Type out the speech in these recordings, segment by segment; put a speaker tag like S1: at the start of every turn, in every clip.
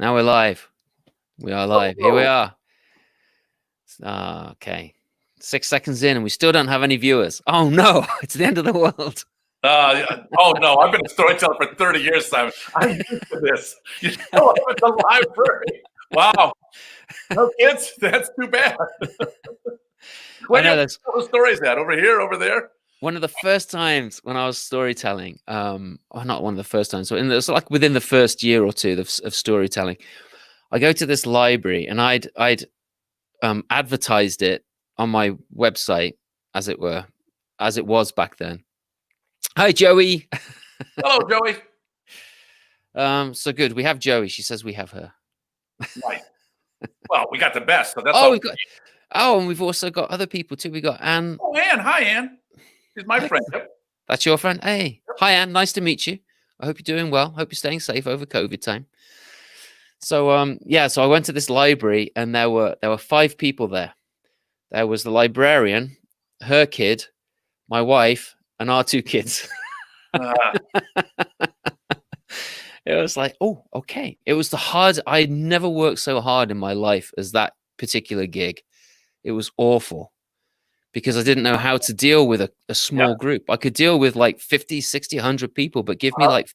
S1: Now we're live. We are live. Here we are. Okay. 6 seconds in and we still don't have any viewers. Oh no, it's the end of the world.
S2: Oh no, I've been a storyteller for 30 years, Simon. I'm used to this. You show up at the library. Wow. No kids? That's too bad.
S1: I know that's
S2: the stories at over here, over there.
S1: One of the first times when I was storytelling, not one of the first times, so it's like within the first year or two of storytelling, I go to this library and I'd advertised it on my website, as it were, as it was back then. Hi, Joey.
S2: Hello, Joey.
S1: So good. We have Joey. She says we have her.
S2: Right. Well, we got the best. So that's
S1: and we've also got other people too. We got Anne.
S2: Oh, Anne. Hi, Anne. She's my friend. Yep.
S1: That's your friend. Hey. Yep. Hi, Anne. Nice to meet you. I hope you're doing well. Hope you're staying safe over COVID time. So so I went to this library and there were 5 people there. There was the librarian, her kid, my wife, and our 2 kids. It was like, oh, okay. It was I never worked so hard in my life as that particular gig. It was awful because I didn't know how to deal with a small group. I could deal with like 50, 60, 100 people, but give me like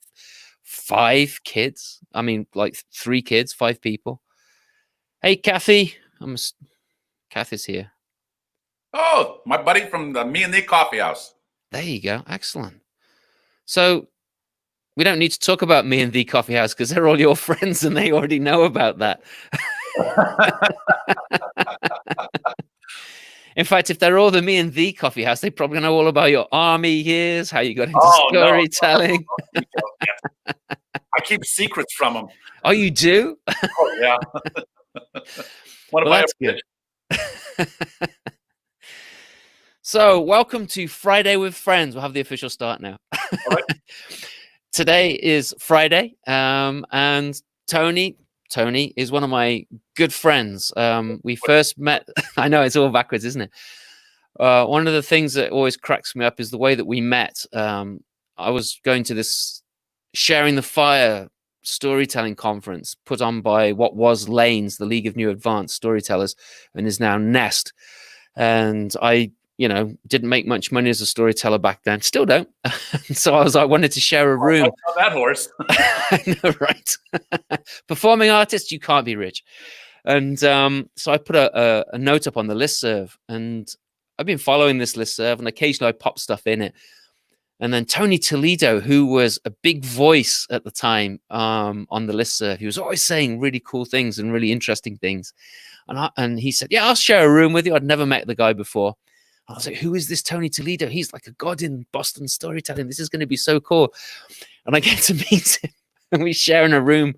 S1: 5 kids. I mean, like 3 kids, 5 people. Hey, Kathy. Kathy's here.
S2: Oh, my buddy from the Me and the Coffee House.
S1: There you go. Excellent. So we don't need to talk about Me and the Coffee House because they're all your friends and they already know about that. In fact, if they're all the Me and the Coffee House, they probably know all about your army years, how you got into storytelling.
S2: No. I keep secrets from them.
S1: Oh, you do?
S2: Oh, yeah.
S1: That's good. So, welcome to Friday with Friends. We'll have the official start now.
S2: Right.
S1: Today is Friday, and Tony is one of my good friends. We first met. I know it's all backwards, isn't it? One of the things that always cracks me up is the way that we met. I was going to this Sharing the Fire storytelling conference put on by what was Lane's, the League of New Advanced Storytellers, and is now Nest. And I didn't make much money as a storyteller back then. Still don't. So I wanted to share a room.
S2: On that horse.
S1: I know, right? Performing artists, you can't be rich. And so I put a note up on the listserv, and I've been following this listserv, and occasionally I pop stuff in it. And then Tony Toledo, who was a big voice at the time on the listserv, he was always saying really cool things and really interesting things. And he said, yeah, I'll share a room with you. I'd never met the guy before. I was like, who is this Tony Toledo? He's like a god in Boston storytelling. This is going to be so cool. And I get to meet him and we share in a room.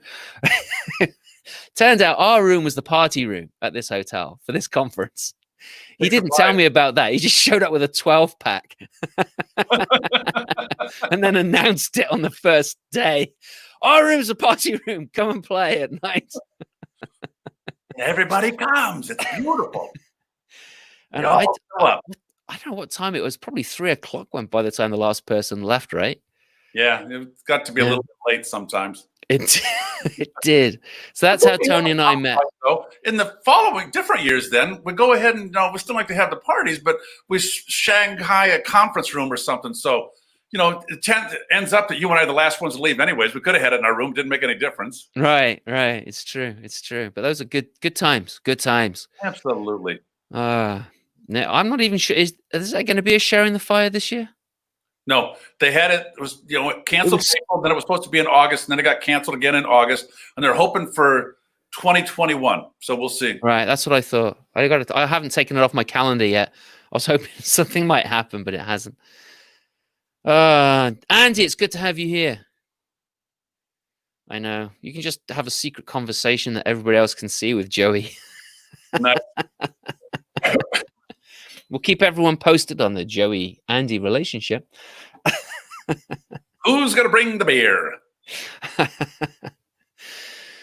S1: Turns out our room was the party room at this hotel for this conference. He didn't tell me about that. He just showed up with a 12-pack and then announced it on the first day. Our room's a party room. Come and play at night.
S2: Everybody comes. It's beautiful.
S1: And I don't know what time it was. Probably 3 o'clock went by the time the last person left, right?
S2: Yeah, it's got to be a little bit late sometimes.
S1: It did. So that's how Tony and I met.
S2: In the following different years, then we go ahead and we still like to have the parties, but we Shanghai a conference room or something. So it ends up that you and I are the last ones to leave. Anyways, we could have had it in our room. Didn't make any difference.
S1: Right. It's true. But those are good times. Good times.
S2: Absolutely.
S1: Now, I'm not even sure. Is there going to be a Sharing the Fire this year?
S2: No, they had it. It was canceled. Then it was supposed to be in August, and then it got canceled again in August. And they're hoping for 2021. So we'll see.
S1: Right, that's what I thought. I haven't taken it off my calendar yet. I was hoping something might happen, but it hasn't. Andy, it's good to have you here. I know you can just have a secret conversation that everybody else can see with Joey.
S2: Nice.
S1: We'll keep everyone posted on the Joey-Andy relationship.
S2: Who's going to bring the beer?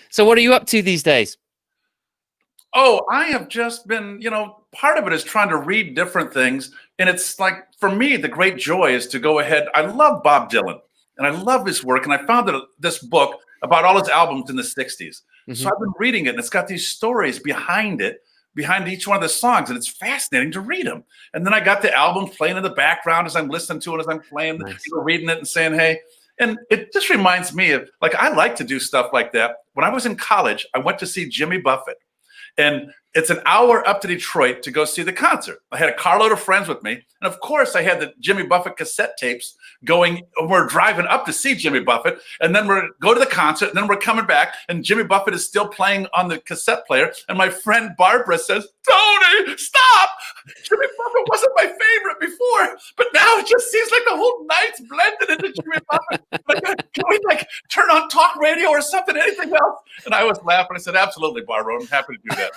S1: So what are you up to these days?
S2: Oh, I have just been, part of it is trying to read different things. And it's like, for me, the great joy is to go ahead. I love Bob Dylan and I love his work. And I found that this book about all his albums in the 60s. So
S1: Mhm.
S2: I've been reading it, and it's got these stories behind it, behind each one of the songs, and it's fascinating to read them. And then I got the albums playing in the background as I'm listening to it, as I'm playing,
S1: Nice.
S2: reading it and saying, hey. And it just reminds me of, like, I like to do stuff like that. When I was in college, I went to see Jimmy Buffett. And it's an hour up to Detroit to go see the concert. I had a carload of friends with me. And of course, I had the Jimmy Buffett cassette tapes going. We're driving up to see Jimmy Buffett. And then we're go to the concert. And then we're coming back. And Jimmy Buffett is still playing on the cassette player. And my friend Barbara says, Tony, stop. Jimmy Buffett wasn't my favorite before. But now it just seems like the whole night's blended into Jimmy Buffett. Like, can we turn on talk radio or something, anything else? And I was laughing. I said, absolutely, Barbara. I'm happy to do that.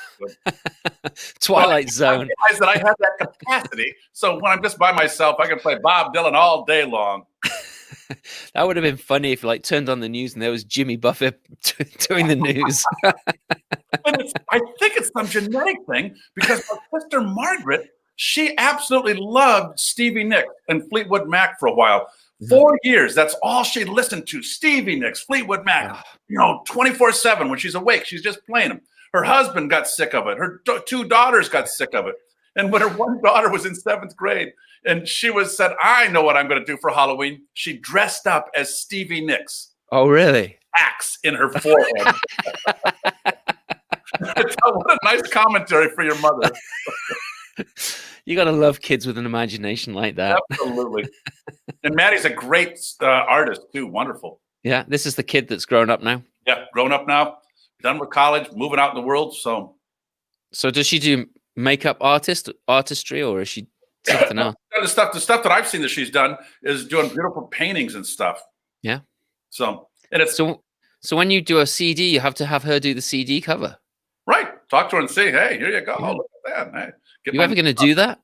S1: Twilight Zone.
S2: I realized that I have that capacity. So when I'm just by myself, I can play Bob Dylan all day long.
S1: That would have been funny if you turned on the news and there was Jimmy Buffett doing the news.
S2: I think it's some genetic thing because my sister Margaret, she absolutely loved Stevie Nicks and Fleetwood Mac for a while. 4 years, that's all she listened to. Stevie Nicks, Fleetwood Mac, 24/7 when she's awake, she's just playing them. Her husband got sick of it. Her two daughters got sick of it. And when her one daughter was in 7th grade and she said, I know what I'm going to do for Halloween. She dressed up as Stevie Nicks.
S1: Oh, really?
S2: Axe in her forehead. What a nice commentary for your mother.
S1: You got to love kids with an imagination like that.
S2: Absolutely. And Maddie's a great artist too. Wonderful.
S1: Yeah. This is the kid that's grown up now.
S2: Yeah. Grown up now. Done with college, moving out in the world. So
S1: does she do makeup artistry, or is she something else?
S2: The stuff that I've seen that she's done is doing beautiful paintings and stuff.
S1: Yeah.
S2: So and it's
S1: so when you do a CD, you have to have her do the CD cover.
S2: Right. Talk to her and say, hey, here you go. Yeah. Look at that. Hey,
S1: you ever going to do that?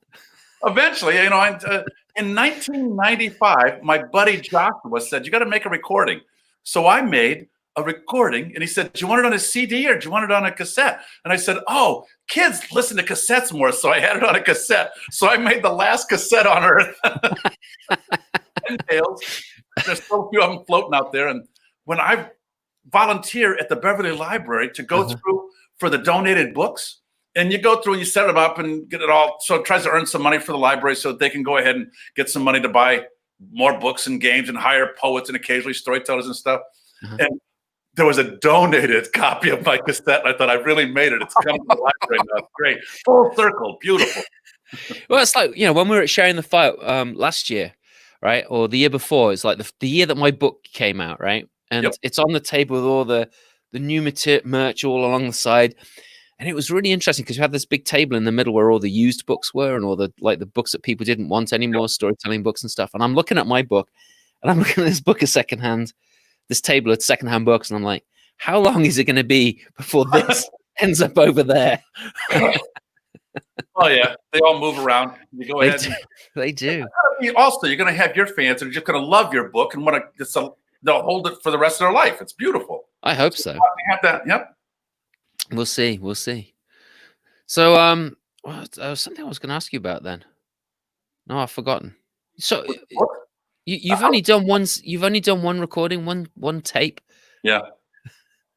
S2: Eventually, in 1995, my buddy Joshua said, you got to make a recording. So I made a recording, and he said, do you want it on a CD or do you want it on a cassette? And I said, oh, kids listen to cassettes more, so I had it on a cassette. So I made the last cassette on Earth. And Tales. There's so few of them floating out there. And when I volunteer at the Beverly Library to go through for the donated books, and you go through and you set them up and get it all, so it tries to earn some money for the library so that they can go ahead and get some money to buy more books and games and hire poets and occasionally storytellers and stuff. And there was a donated copy of my cassette. And I thought, I really made it. It's coming to the library now. It's great. Full circle. Beautiful.
S1: Well, it's like, when we were at Sharing the Fight last year, right? Or the year before, it's like the year that my book came out, right? And it's on the table with all the new merch all along the side. And it was really interesting because you had this big table in the middle where all the used books were and all the books that people didn't want anymore, storytelling books and stuff. And I'm looking at my book and I'm looking at this book of this table of secondhand books. And I'm like, how long is it going to be before this ends up over there?
S2: Oh, yeah. They all move around. You go ahead.
S1: They do.
S2: Also, you're going to have your fans that are just going to love your book and want to, they'll hold it for the rest of their life. It's beautiful.
S1: I hope so.
S2: Have that. Yep.
S1: We'll see. So, something I was going to ask you about then. No, I've forgotten. So, you've only done one. You've only done one recording, one tape.
S2: Yeah,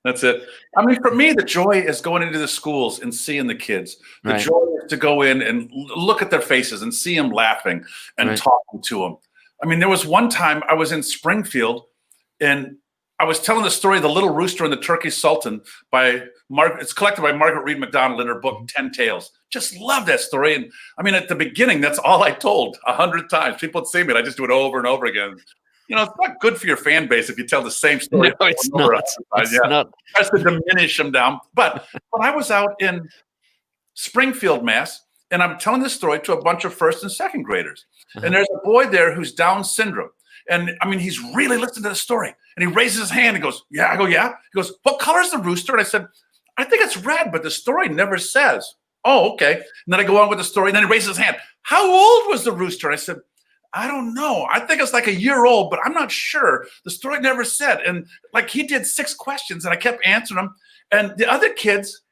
S2: that's it. I mean, for me, the joy is going into the schools and seeing the kids. The joy is to go in and look at their faces and see them laughing and talking to them. I mean, there was one time I was in Springfield, and I was telling the story of The Little Rooster and the Turkey Sultan by it's collected by Margaret Reed MacDonald in her book, 10 Tales. Just love that story. And I mean, at the beginning, that's all I told 100 times. People would see me, and I just do it over and over again. It's not good for your fan base if you tell the same story.
S1: No, it's not. It's not.
S2: Tries to diminish them down. But when I was out in Springfield, Mass, and I'm telling this story to a bunch of 1st and 2nd graders, and there's a boy there who's Down syndrome. And I mean, he's really listening to the story. And he raises his hand and goes, yeah. I go, yeah. He goes, what color is the rooster? And I said, I think it's red, but the story never says. Oh, okay. And then I go on with the story. And then he raises his hand. How old was the rooster? I said, I don't know. I think it's like a year old, but I'm not sure. The story never said. And he did 6 questions, and I kept answering them. And the other kids,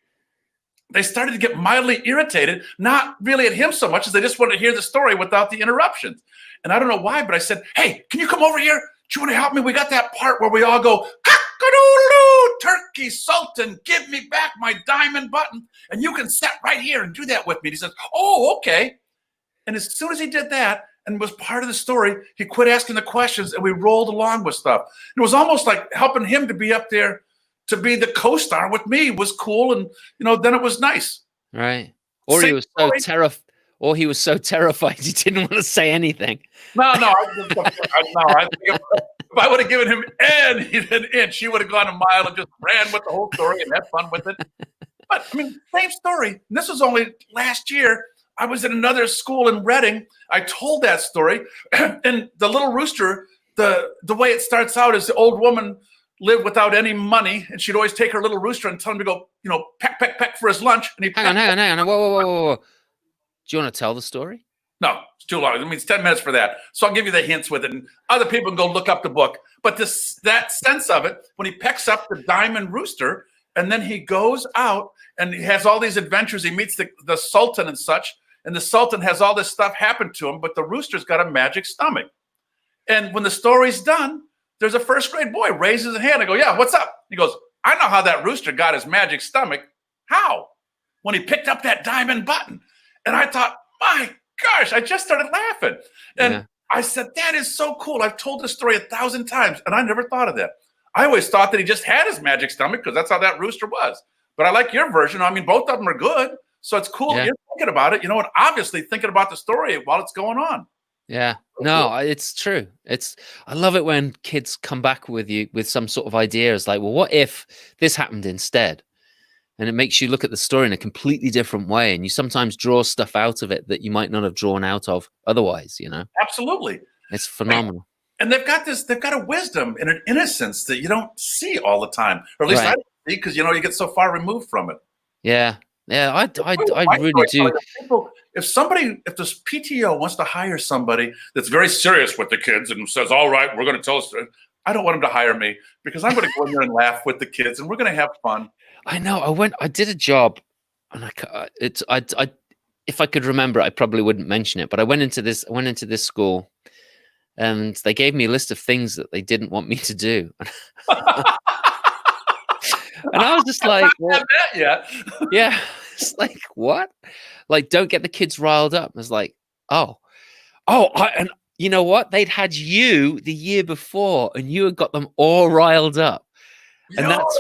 S2: they started to get mildly irritated, not really at him so much as they just wanted to hear the story without the interruptions. And I don't know why, but I said, hey, can you come over here? Do you want to help me? We got that part where we all go, ha! cock-a-doodle-doo, turkey sultan, give me back my diamond button, and you can sit right here and do that with me. And he says, oh, okay. And as soon as he did that and was part of the story, he quit asking the questions, and we rolled along with stuff. It was almost like helping him to be up there, to be the co-star with me was cool, and then it was nice.
S1: Right. Or he was so terrified he didn't want to say anything.
S2: No. I think if I would have given him an inch, he would have gone a mile and just ran with the whole story and had fun with it. But I mean, same story. And this was only last year. I was in another school in Reading. I told that story, and the little rooster. The way it starts out is the old woman lived without any money, and she'd always take her little rooster and tell him to go, peck, peck, peck for his lunch. And
S1: hang on. Whoa. Do you want to tell the story?
S2: No, it's too long. It means 10 minutes for that. So I'll give you the hints with it, and other people can go look up the book. But that sense of it, when he pecks up the diamond rooster, and then he goes out and he has all these adventures. He meets the Sultan and such, and the Sultan has all this stuff happen to him, but the rooster's got a magic stomach. And when the story's done, there's a first grade boy raises his hand. I go, yeah, what's up? He goes, I know how that rooster got his magic stomach. How? When he picked up that diamond button. And I thought, my gosh, I just started laughing. And I said, that is so cool. I've told this story 1,000 times, and I never thought of that. I always thought that he just had his magic stomach because that's how that rooster was. But I like your version. I mean, both of them are good. So it's cool that you're thinking about it, and obviously thinking about the story while it's going on.
S1: Yeah. No, it's true. I love it when kids come back with you with some sort of ideas like, well, what if this happened instead? And it makes you look at the story in a completely different way. And you sometimes draw stuff out of it that you might not have drawn out of otherwise,
S2: Absolutely.
S1: It's phenomenal.
S2: And they've got a wisdom and an innocence that you don't see all the time. Or at least I don't see, because, you get so far removed from it.
S1: Yeah. Yeah, I really do.
S2: If this PTO wants to hire somebody that's very serious with the kids and says, all right, we're going to tell us, I don't want them to hire me, because I'm going to go in there and laugh with the kids, and we're going to have fun.
S1: I know. I did a job, and if I could remember, I probably wouldn't mention it. But I went into this school, and they gave me a list of things that they didn't want me to do, and I was just like, well, yeah, it's like, what? Like, don't get the kids riled up. I was like, and you know what? They'd had you the year before, and you had got them all riled up, and that's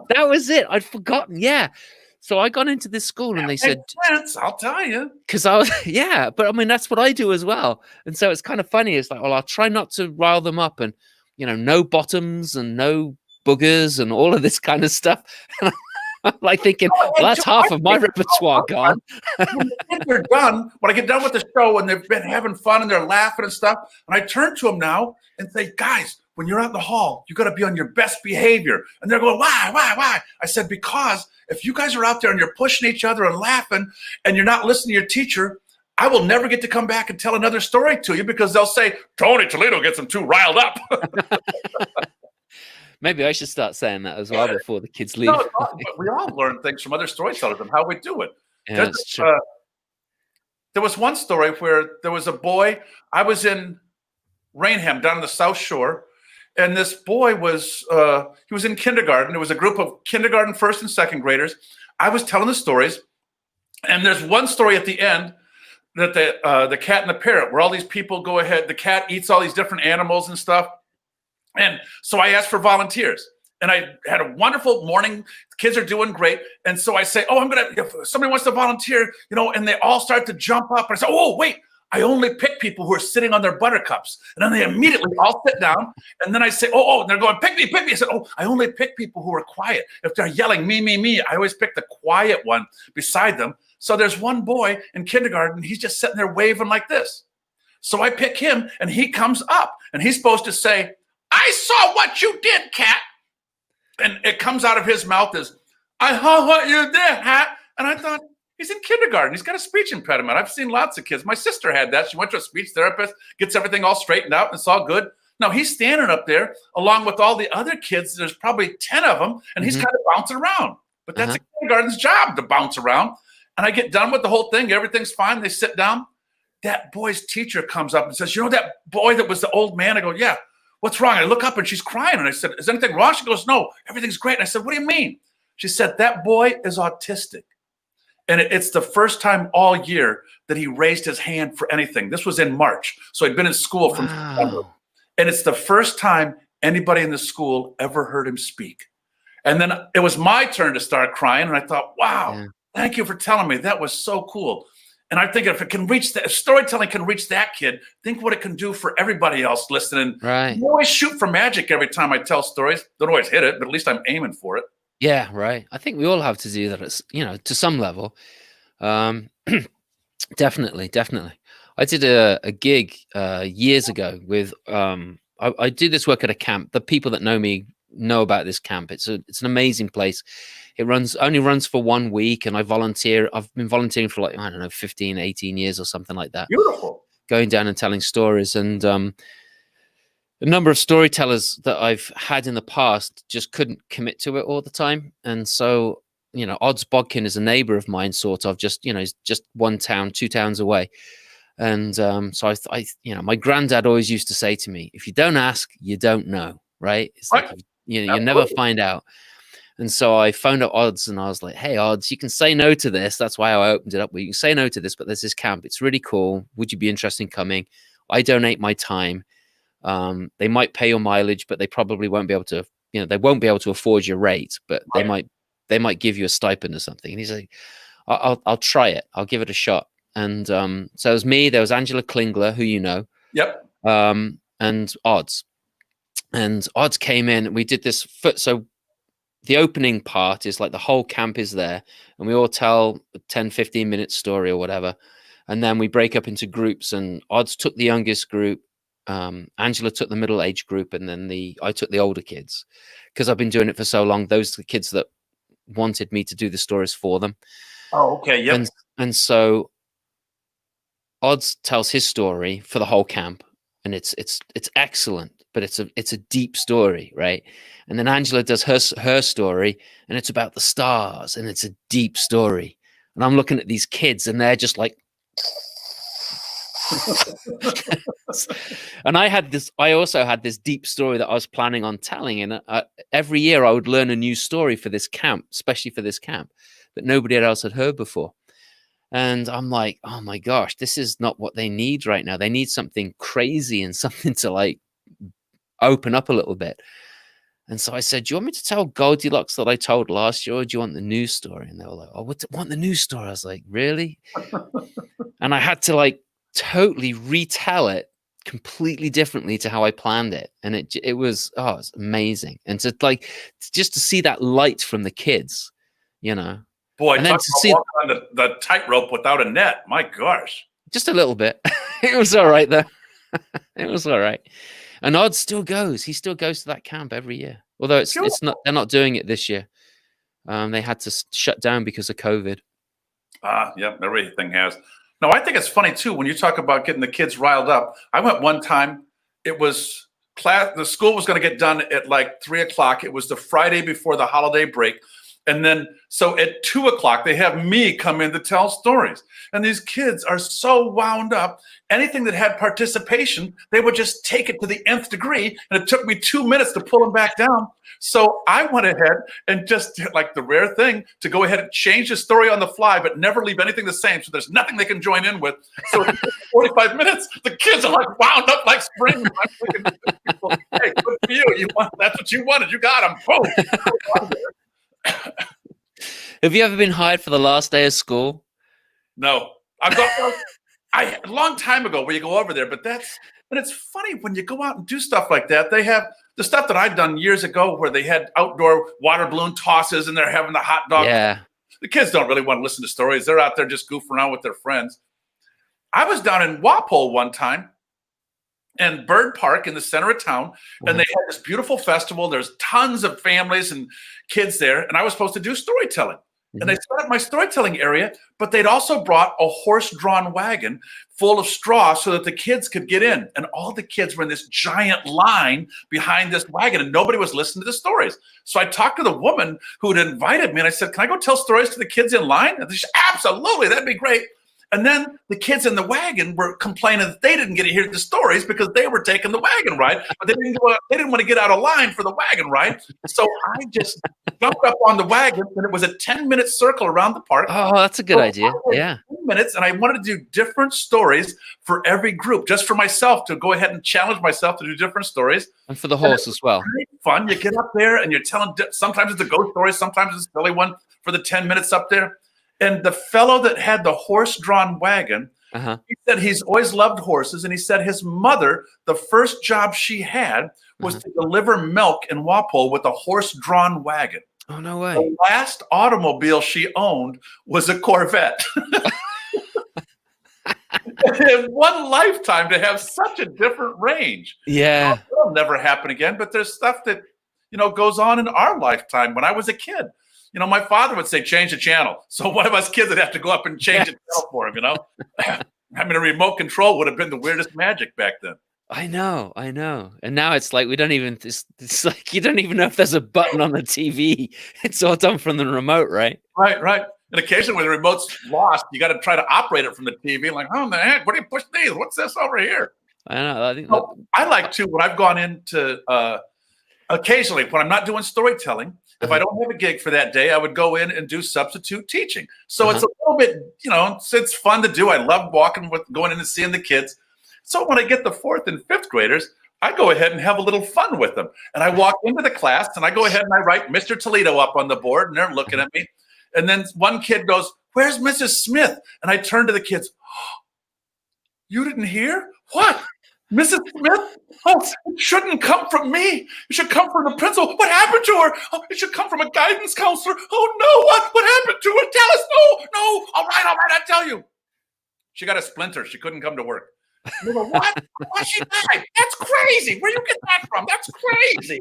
S1: that was it. I'd forgotten. Yeah. So I got into this school, and they said,
S2: I'll tell you.
S1: Because I was, but I mean, that's what I do as well. And so it's kind of funny. It's like, well, I'll try not to rile them up, and, no bottoms and no boogers and all of this kind of stuff. And I'm like thinking, well, that's half of my repertoire gone.
S2: When the kids are done, when I get done with the show and they've been having fun and they're laughing and stuff, and I turn to them now and say, guys, when you're out in the hall, you got to be on your best behavior. And they're going, why? I said, because if you guys are out there and you're pushing each other and laughing and you're not listening to your teacher, I will never get to come back and tell another story to you, because they'll say, Tony Toledo gets them too riled up.
S1: Maybe I should start saying that as well before the kids leave.
S2: No, we all learn things from other storytellers and how we do it.
S1: Yeah, that's true.
S2: There was one story where there was a boy. I was in Rainham down on the South Shore, and this boy was he was in kindergarten. There was a group of kindergarten first and second graders. I was telling the stories, and there's one story at the end that the cat and the parrot, where all these people go ahead. The cat eats all these different animals and stuff. And so I asked for volunteers, and I had a wonderful morning. The kids are doing great. And so I say, if somebody wants to volunteer, and they all start to jump up. And I say, oh, wait, I only pick people who are sitting on their buttercups. And then they immediately all sit down. And then I say, and they're going, pick me. I said, I only pick people who are quiet. If they're yelling, me, I always pick the quiet one beside them. So there's one boy in kindergarten. He's just sitting there waving like this. So I pick him, and he comes up, and he's supposed to say, I saw what you did, cat. And it comes out of his mouth as, I saw what you did, hat. And I thought, he's in kindergarten. He's got a speech impediment. I've seen lots of kids. My sister had that. She went to a speech therapist, gets everything all straightened out, and it's all good. Now he's standing up there along with all the other kids. There's probably 10 of them, and he's kind of bouncing around. But that's a kindergarten's job, to bounce around. And I get done with the whole thing. Everything's fine. They sit down. That boy's teacher comes up and says, that boy that was the old man? I go, yeah. what's wrong? I look up and she's crying. And I said, is anything wrong? She goes, no, everything's great. And I said, what do you mean? She said, that boy is autistic. And it's the first time all year that he raised his hand for anything. This was in March. So he'd been in school from September. And it's the first time anybody in the school ever heard him speak. And then it was my turn to start crying. And I thought, wow, thank you for telling me. That was so cool. And I think if it can reach that, if storytelling can reach that kid, think what it can do for everybody else listening.
S1: Right.
S2: You always shoot for magic every time I tell stories. Don't always hit it, but at least I'm aiming for it.
S1: Yeah, right. I think we all have to do that, to some level. Definitely. I did a gig years ago with I do this work at a camp. The people that know me know about this camp. It's an amazing place. It only runs for 1 week, and I volunteer. I've been volunteering for 15, 18 years or something like that.
S2: Beautiful. Going
S1: down and telling stories. And a number of storytellers that I've had in the past just couldn't commit to it all the time. And so, Odds Bodkin is a neighbor of mine, sort of, just 1 town, 2 towns away. And so I my granddad always used to say to me, if you don't ask, you don't know, right? It's like, you never find out. And so I phoned up Odds and I was like, hey, Odds, you can say no to this. That's why I opened it up. You can say no to this, but there's this camp. It's really cool. Would you be interested in coming? I donate my time. They might pay your mileage, but they probably won't be able to, they won't be able to afford your rate, but they might give you a stipend or something. And he's like, I'll try it. I'll give it a shot. And so it was me. There was Angela Klingler, who you know.
S2: Yep.
S1: And Odds. And Odds came in. We did this. So the opening part is like the whole camp is there, and we all tell a 10, 15-minute story or whatever. And then we break up into groups, and Odds took the youngest group. Angela took the middle-aged group, and then I took the older kids, because I've been doing it for so long. Those are the kids that wanted me to do the stories for them.
S2: Oh, okay. Yep.
S1: And so Odds tells his story for the whole camp, and it's excellent, but it's a deep story, right? And then Angela does her story, and it's about the stars, and it's a deep story. And I'm looking at these kids, and they're just like, and I also had this deep story that I was planning on telling, and every year I would learn a new story for this camp, especially for this camp, that nobody else had heard before. And I'm like, oh my gosh, this is not what they need right now. They need something crazy and something to like open up a little bit. And so I said, do you want me to tell Goldilocks that I told last year, or do you want the news story? And they were like, oh, want the news story? I was like, really? And I had to like totally retell it completely differently to how I planned it. And it was amazing. And just to see that light from the kids,
S2: Boy,
S1: and
S2: then to see on the tightrope without a net. My gosh.
S1: Just a little bit. It was all right though. It was all right. And Odds still goes. He still goes to that camp every year. Although it's not. They're not doing it this year. They had to shut down because of COVID.
S2: Yeah, everything has. No, I think it's funny too when you talk about getting the kids riled up. I went one time. It was class. The school was going to get done at like 3:00. It was the Friday before the holiday break. And then, so at 2:00, they have me come in to tell stories. And these kids are so wound up. Anything that had participation, they would just take it to the nth degree. And it took me 2 minutes to pull them back down. So I went ahead and just did like the rare thing to go ahead and change the story on the fly, but never leave anything the same. So there's nothing they can join in with. So 45 minutes, the kids are like wound up like spring. I'm thinking, hey, good for you. That's what you wanted. You got them. Boom.
S1: Have you ever been hired for the last day of school?
S2: No. A long time ago where you go over there, but it's funny when you go out and do stuff like that. They have the stuff that I'd done years ago where they had outdoor water balloon tosses and they're having the hot dog.
S1: Yeah.
S2: The kids don't really want to listen to stories. They're out there just goofing around with their friends. I was down in Walpole one time and Bird Park in the center of town, and they had this beautiful festival. There's tons of families and kids there, and I was supposed to do storytelling. And they set up my storytelling area, but they'd also brought a horse-drawn wagon full of straw so that the kids could get in. And all the kids were in this giant line behind this wagon, and nobody was listening to the stories. So I talked to the woman who had invited me, and I said, can I go tell stories to the kids in line? And she said, absolutely, that'd be great. And then the kids in the wagon were complaining that they didn't get to hear the stories because they were taking the wagon ride, but they didn't want to get out of line for the wagon ride. So I just jumped up on the wagon, and it was a 10-minute circle around the park.
S1: Oh, that's a good idea. Yeah.
S2: 10 minutes, and I wanted to do different stories for every group, just for myself to go ahead and challenge myself to do different stories.
S1: And for the horse as well.
S2: Great fun. You get up there and you're telling, sometimes it's a ghost story, sometimes it's a silly one for the 10 minutes up there. And the fellow that had the horse-drawn wagon, he said he's always loved horses. And he said his mother, the first job she had was to deliver milk in Walpole with a horse-drawn wagon.
S1: Oh, no way.
S2: The last automobile she owned was a Corvette. In one lifetime to have such a different range.
S1: Yeah.
S2: It'll never happen again. But there's stuff that, goes on in our lifetime. When I was a kid, my father would say, change the channel. So one of us kids would have to go up and change the channel for him, Having a remote control would have been the weirdest magic back then. I
S1: know. And now it's like it's like you don't even know if there's a button on the TV. It's all done from the remote, right?
S2: Right. And occasionally when the remote's lost, you got to try to operate it from the TV. Like, oh, the heck, what do you push these? What's this over here?
S1: I know.
S2: I like to, when I've gone into, occasionally when I'm not doing storytelling, if I don't have a gig for that day, I would go in and do substitute teaching. So it's a little bit, it's fun to do. I love going in and seeing the kids. So when I get the 4th and 5th graders, I go ahead and have a little fun with them. And I walk into the class and I go ahead and I write Mr. Toledo up on the board, and they're looking at me. And then one kid goes, "Where's Mrs. Smith?" And I turn to the kids, "You didn't hear? What? Mrs. Smith? Oh, it shouldn't come from me. It should come from the principal. What happened to her? Oh, it should come from a guidance counselor. Oh, no, what happened to her? Tell us. No. All right, I'll tell you. She got a splinter. She couldn't come to work." They go, "What? Why she died? That's crazy. Where you get that from? That's crazy."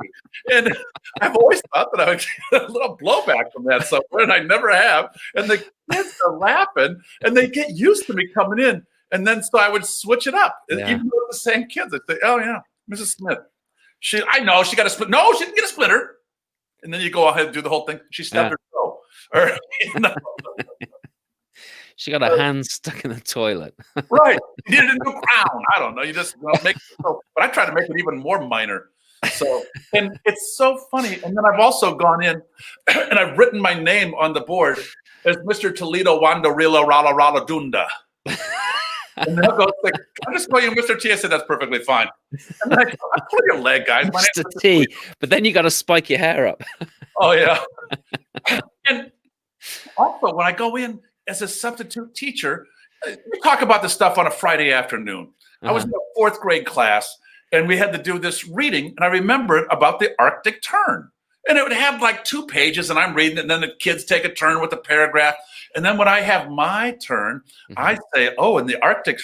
S2: And I've always thought that I would get a little blowback from that somewhere, and I never have. And the kids are laughing, and they get used to me coming in. And then so I would switch it up. Yeah. Even though the same kids, I'd say, "Oh, yeah, Mrs. Smith. I know she got a split. No, she didn't get a splinter." And then you go ahead and do the whole thing. She stubbed her toe. Or,
S1: she got her hand stuck in the toilet.
S2: Right. You needed a new crown. I don't know. You just make it so. But I try to make it even more minor. So, and it's so funny. And then I've also gone in and I've written my name on the board as Mr. Toledo Wanda Rila Rala Rala Dunda. And they'll go, like, "I'll just call you Mr. T." I said, "That's perfectly fine." And I pull your leg, guys.
S1: Mr. T. But then you got to spike your hair up.
S2: Oh, yeah. And also, when I go in as a substitute teacher, we talk about this stuff on a Friday afternoon. I was in a 4th grade class, and we had to do this reading, and I remembered about the Arctic tern. And it would have like 2 pages, and I'm reading it, and then the kids take a turn with the paragraph. And then when I have my turn, I say, "Oh, and the Arctic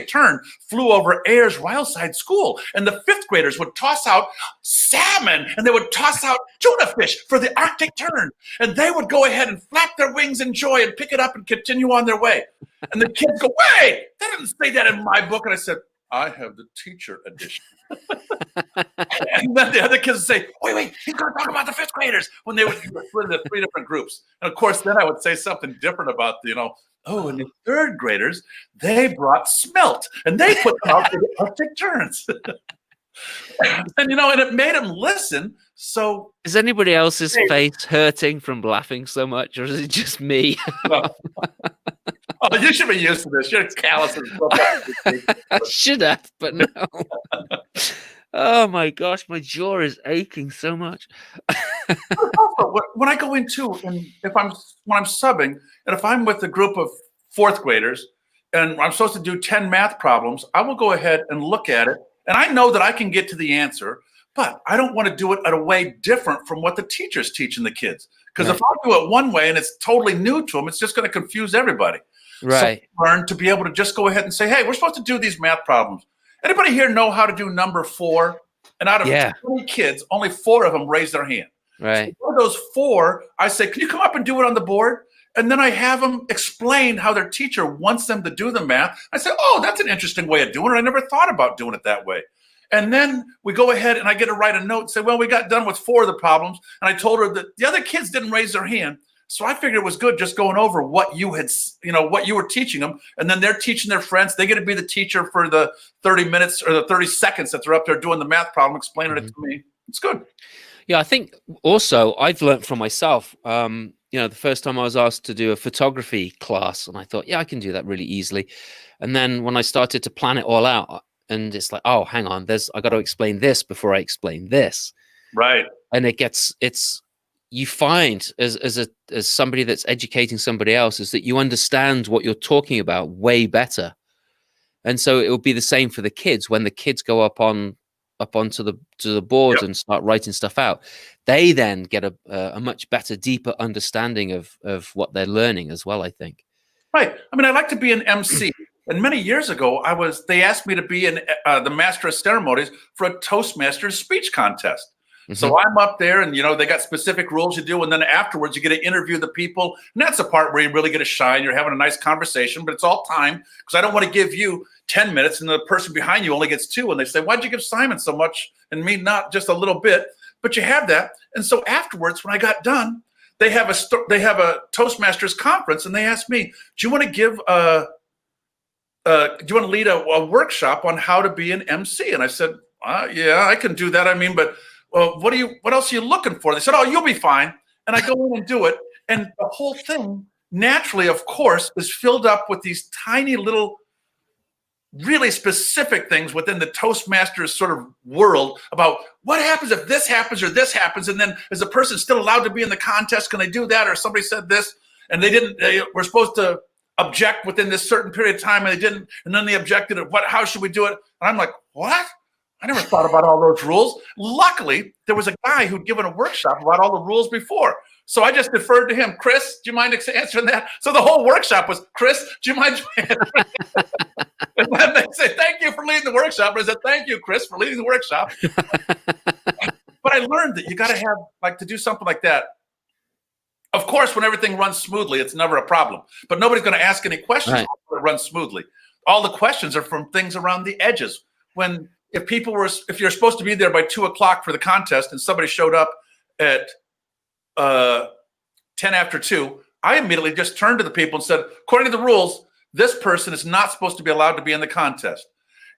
S2: tern flew over Ayers Wildside School." And the 5th graders would toss out salmon, and they would toss out tuna fish for the Arctic tern. And they would go ahead and flap their wings in joy and pick it up and continue on their way. And the kids go, "Wait, that didn't say that in my book." And I said, "I have the teacher edition." And then the other kids would say, wait, he's going to talk about the 5th graders, when they would split into 3 different groups. And of course, then I would say something different about, "Oh, and the 3rd graders, they brought smelt, and they put them out for the Arctic terns." And, and it made them listen. So
S1: is anybody else's face hurting from laughing so much, or is it just me?
S2: Oh, you should be used to this. You're callous.
S1: I should have, but no. Oh my gosh, my jaw is aching so much.
S2: Also, when I go into, and when I'm subbing, and if I'm with a group of 4th graders, and I'm supposed to do 10 math problems, I will go ahead and look at it, and I know that I can get to the answer, but I don't want to do it in a way different from what the teacher's teaching the kids. Because if I do it one way and it's totally new to them, it's just going to confuse everybody.
S1: Right.
S2: So I learn to be able to just go ahead and say, "Hey, we're supposed to do these math problems. Anybody here know how to do number 4? And out of 20 kids, only 4 of them raise their hand.
S1: Right.
S2: So of those 4, I say, "Can you come up and do it on the board?" And then I have them explain how their teacher wants them to do the math. I say, "Oh, that's an interesting way of doing it. I never thought about doing it that way." And then we go ahead and I get to write a note and say, "Well, we got done with 4 of the problems." And I told her that the other kids didn't raise their hand. So I figured it was good just going over what you had, what you were teaching them. And then they're teaching their friends. They get to be the teacher for the 30 minutes or the 30 seconds that they're up there doing the math problem, explaining it to me. It's good.
S1: Yeah, I think also I've learned from myself. The first time I was asked to do a photography class, and I thought, yeah, I can do that really easily. And then when I started to plan it all out, and it's like, oh, hang on, I got to explain this before I explain this.
S2: Right.
S1: And you find as somebody that's educating somebody else is that you understand what you're talking about way better. And so it will be the same for the kids when the kids go up onto the boards and start writing stuff out. They then get a much better, deeper understanding of what they're learning as well, I think.
S2: Right. I mean, I like to be an MC. And many years ago, they asked me to be in the Master of Ceremonies for a Toastmasters speech contest. Mm-hmm. So I'm up there and, they got specific rules you do. And then afterwards, you get to interview the people. And that's the part where you really get to shine. You're having a nice conversation, but it's all time because I don't want to give you 10 minutes and the person behind you only gets 2. And they say, why'd you give Simon so much and me not just a little bit? But you have that. And so afterwards, when I got done, they have a Toastmasters conference and they asked me, do you want to give do you want to lead a workshop on how to be an MC? And I said, yeah, I can do that. I mean, but what else are you looking for? They said, oh, you'll be fine. And I go in and do it. And the whole thing naturally, of course, is filled up with these tiny little, really specific things within the Toastmasters sort of world about what happens if this happens or this happens. And then is a person still allowed to be in the contest? Can they do that? Or somebody said this and they were supposed to object within this certain period of time and they didn't. And then they objected. How should we do it? And I'm like, what? I never thought about all those rules. Luckily, there was a guy who'd given a workshop about all the rules before. So I just deferred to him. Chris, do you mind answering that? So the whole workshop was, Chris, do you mind answering that? And then they say, thank you for leading the workshop. And I said, thank you, Chris, for leading the workshop. But I learned that you got to have, to do something like that. Of course, when everything runs smoothly, it's never a problem. But nobody's going to ask any questions when it runs smoothly. All the questions are from things around the edges. If you're supposed to be there by 2:00 for the contest and somebody showed up at 10 after 2, I immediately just turned to the people and said, according to the rules, this person is not supposed to be allowed to be in the contest.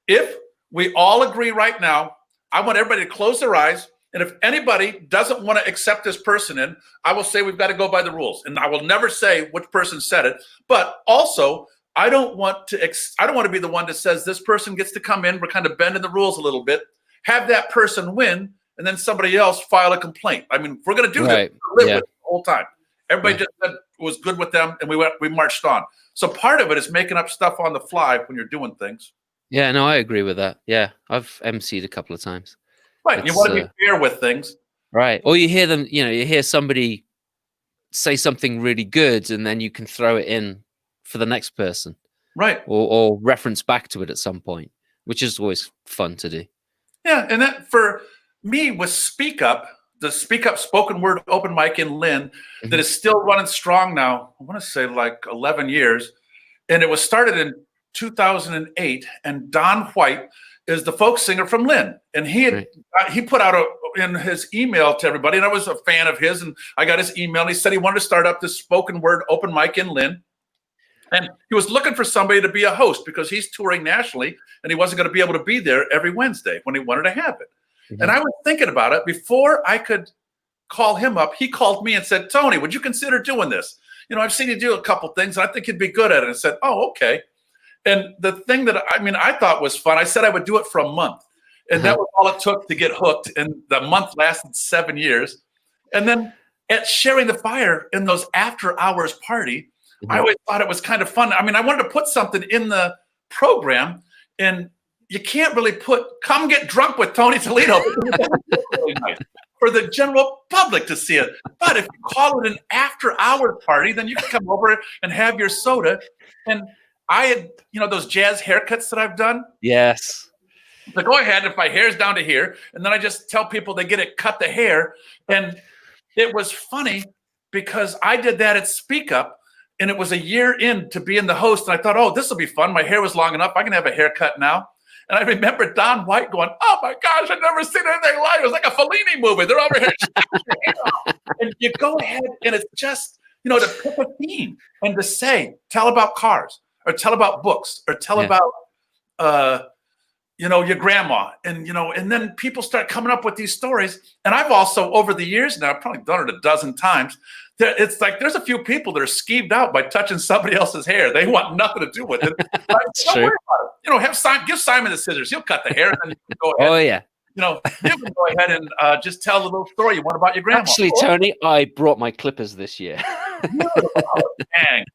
S2: If we all agree right now, I want everybody to close their eyes. And if anybody doesn't want to accept this person in, I will say we've got to go by the rules. And I will never say which person said it. But also, I don't want to be the one that says this person gets to come in. We're kind of bending the rules a little bit. Have that person win, and then somebody else file a complaint. I mean, we're going to do this. Live with it the whole time. Everybody just said it was good with them, and we marched on. So part of it is making up stuff on the fly when you're doing things.
S1: Yeah, no, I agree with that. Yeah, I've MC'd a couple of times.
S2: Right, you want to be fair with things.
S1: Right, or you hear them. You hear somebody say something really good, and then you can throw it in for the next person,
S2: right?
S1: Or reference back to it at some point, which is always fun to do.
S2: Yeah, and that for me was the Speak Up spoken word open mic in Lynn that is still running strong now. I want to say 11 years, and it was started in 2008. And Don White is the folk singer from Lynn, and he put out in his email to everybody, and I was a fan of his, and I got his email, and he said he wanted to start up this spoken word open mic in Lynn. And he was looking for somebody to be a host because he's touring nationally and he wasn't going to be able to be there every Wednesday when he wanted to have it. Mm-hmm. And I was thinking about it before I could call him up. He called me and said, Tony, would you consider doing this? I've seen you do a couple things and I think you'd be good at it. And I said, oh, okay. And the thing that I thought was fun, I said I would do it for a month. And that was all it took to get hooked. And the month lasted 7 years. And then at Sharing the Fire in those after hours party, I always thought it was kind of fun. I mean, I wanted to put something in the program, and you can't really come get drunk with Tony Toledo really nice for the general public to see it. But if you call it an after-hours party, then you can come over and have your soda. And I had, those jazz haircuts that I've done.
S1: Yes.
S2: So go ahead, if my hair's down to here, and then I just tell people they get it, cut the hair. And it was funny because I did that at Speak Up. And it was a year in to being the host. And I thought, oh, this will be fun. My hair was long enough. I can have a haircut now. And I remember Don White going, oh, my gosh, I've never seen anything like it. It was like a Fellini movie. They're over here. And you go ahead, and it's just to pick a theme and to say, tell about cars or tell about books or tell about, your grandma. And then people start coming up with these stories. And I've also, over the years now, I've probably done it a dozen times. It's like there's a few people that are skeeved out by touching somebody else's hair. They want nothing to do with it. Don't worry about it. Give Simon the scissors. He'll cut the hair, and then you can go ahead.
S1: Oh yeah.
S2: You can go ahead and just tell the little story you want about your grandma.
S1: Actually, Tony, I brought my clippers this year.
S2: Dang.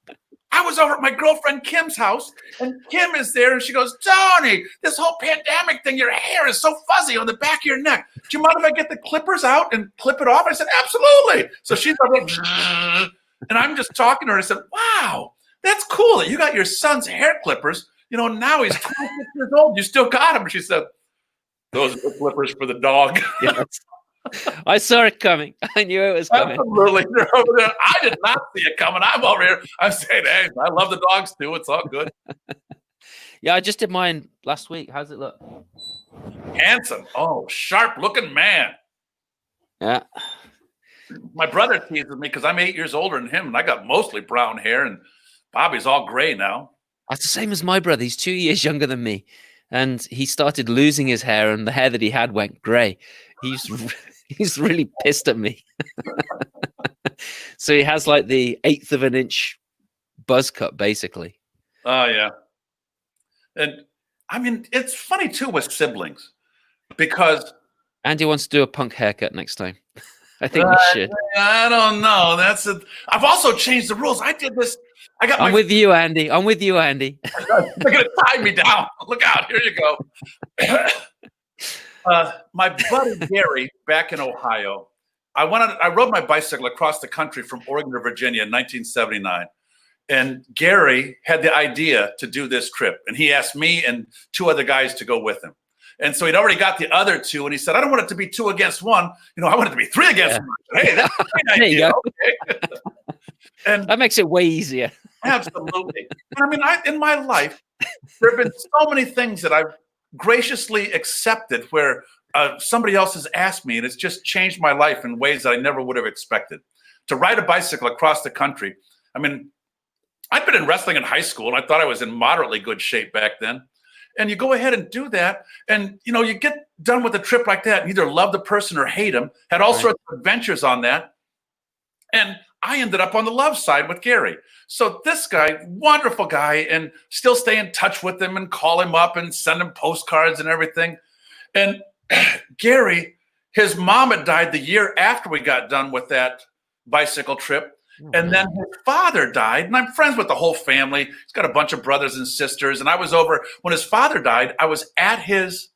S2: I was over at my girlfriend Kim's house, and Kim is there, and she goes, Tony, this whole pandemic thing, your hair is so fuzzy on the back of your neck. Do you mind if I get the clippers out and clip it off? I said, absolutely. So she's like, and I'm just talking to her. I said, wow, that's cool that you got your son's hair clippers. Now he's 26 years old. You still got him. And she said, those are the clippers for the dog.
S1: Yes. I saw it coming. I knew it was coming.
S2: Absolutely. They're over there. I did not see it coming. I'm over here. I'm saying, hey, I love the dogs too. It's all good.
S1: Yeah, I just did mine last week. How's it look?
S2: Handsome. Oh, sharp looking man.
S1: Yeah.
S2: My brother teases me because I'm 8 years older than him, and I got mostly brown hair, and Bobby's all gray now.
S1: That's the same as my brother. He's 2 years younger than me. And he started losing his hair, and the hair that he had went gray. He's really pissed at me. So he has like the 1/8 of an inch buzz cut, basically.
S2: Oh, yeah. And I mean, it's funny too with siblings because
S1: Andy wants to do a punk haircut next time. I think we should.
S2: I don't know. I've also changed the rules. I did this.
S1: I'm with you, Andy. They're going
S2: to tie me down. Look out. Here you go. My buddy Gary back in Ohio, I rode my bicycle across the country from Oregon to Virginia in 1979. And Gary had the idea to do this trip. And he asked me and 2 other guys to go with him. And so he'd already got the other 2. And he said, I don't want it to be 2 against 1. I want it to be 3 against 1. Hey, that's a great idea. Okay. And
S1: that makes it way easier.
S2: Absolutely. I mean, in my life, there have been so many things that I've graciously accepted where somebody else has asked me, and it's just changed my life in ways that I never would have expected. To ride a bicycle across the country. I mean, I'd been in wrestling in high school, and I thought I was in moderately good shape back then. And you go ahead and do that, and you get done with a trip like that, and either love the person or hate them. Had all sorts of adventures on that. And I ended up on the love side with Gary. So this guy, wonderful guy, and still stay in touch with him and call him up and send him postcards and everything. And Gary, his mom had died the year after we got done with that bicycle trip. And then his father died, and I'm friends with the whole family. He's got a bunch of brothers and sisters. And I was over, when his father died, I was at his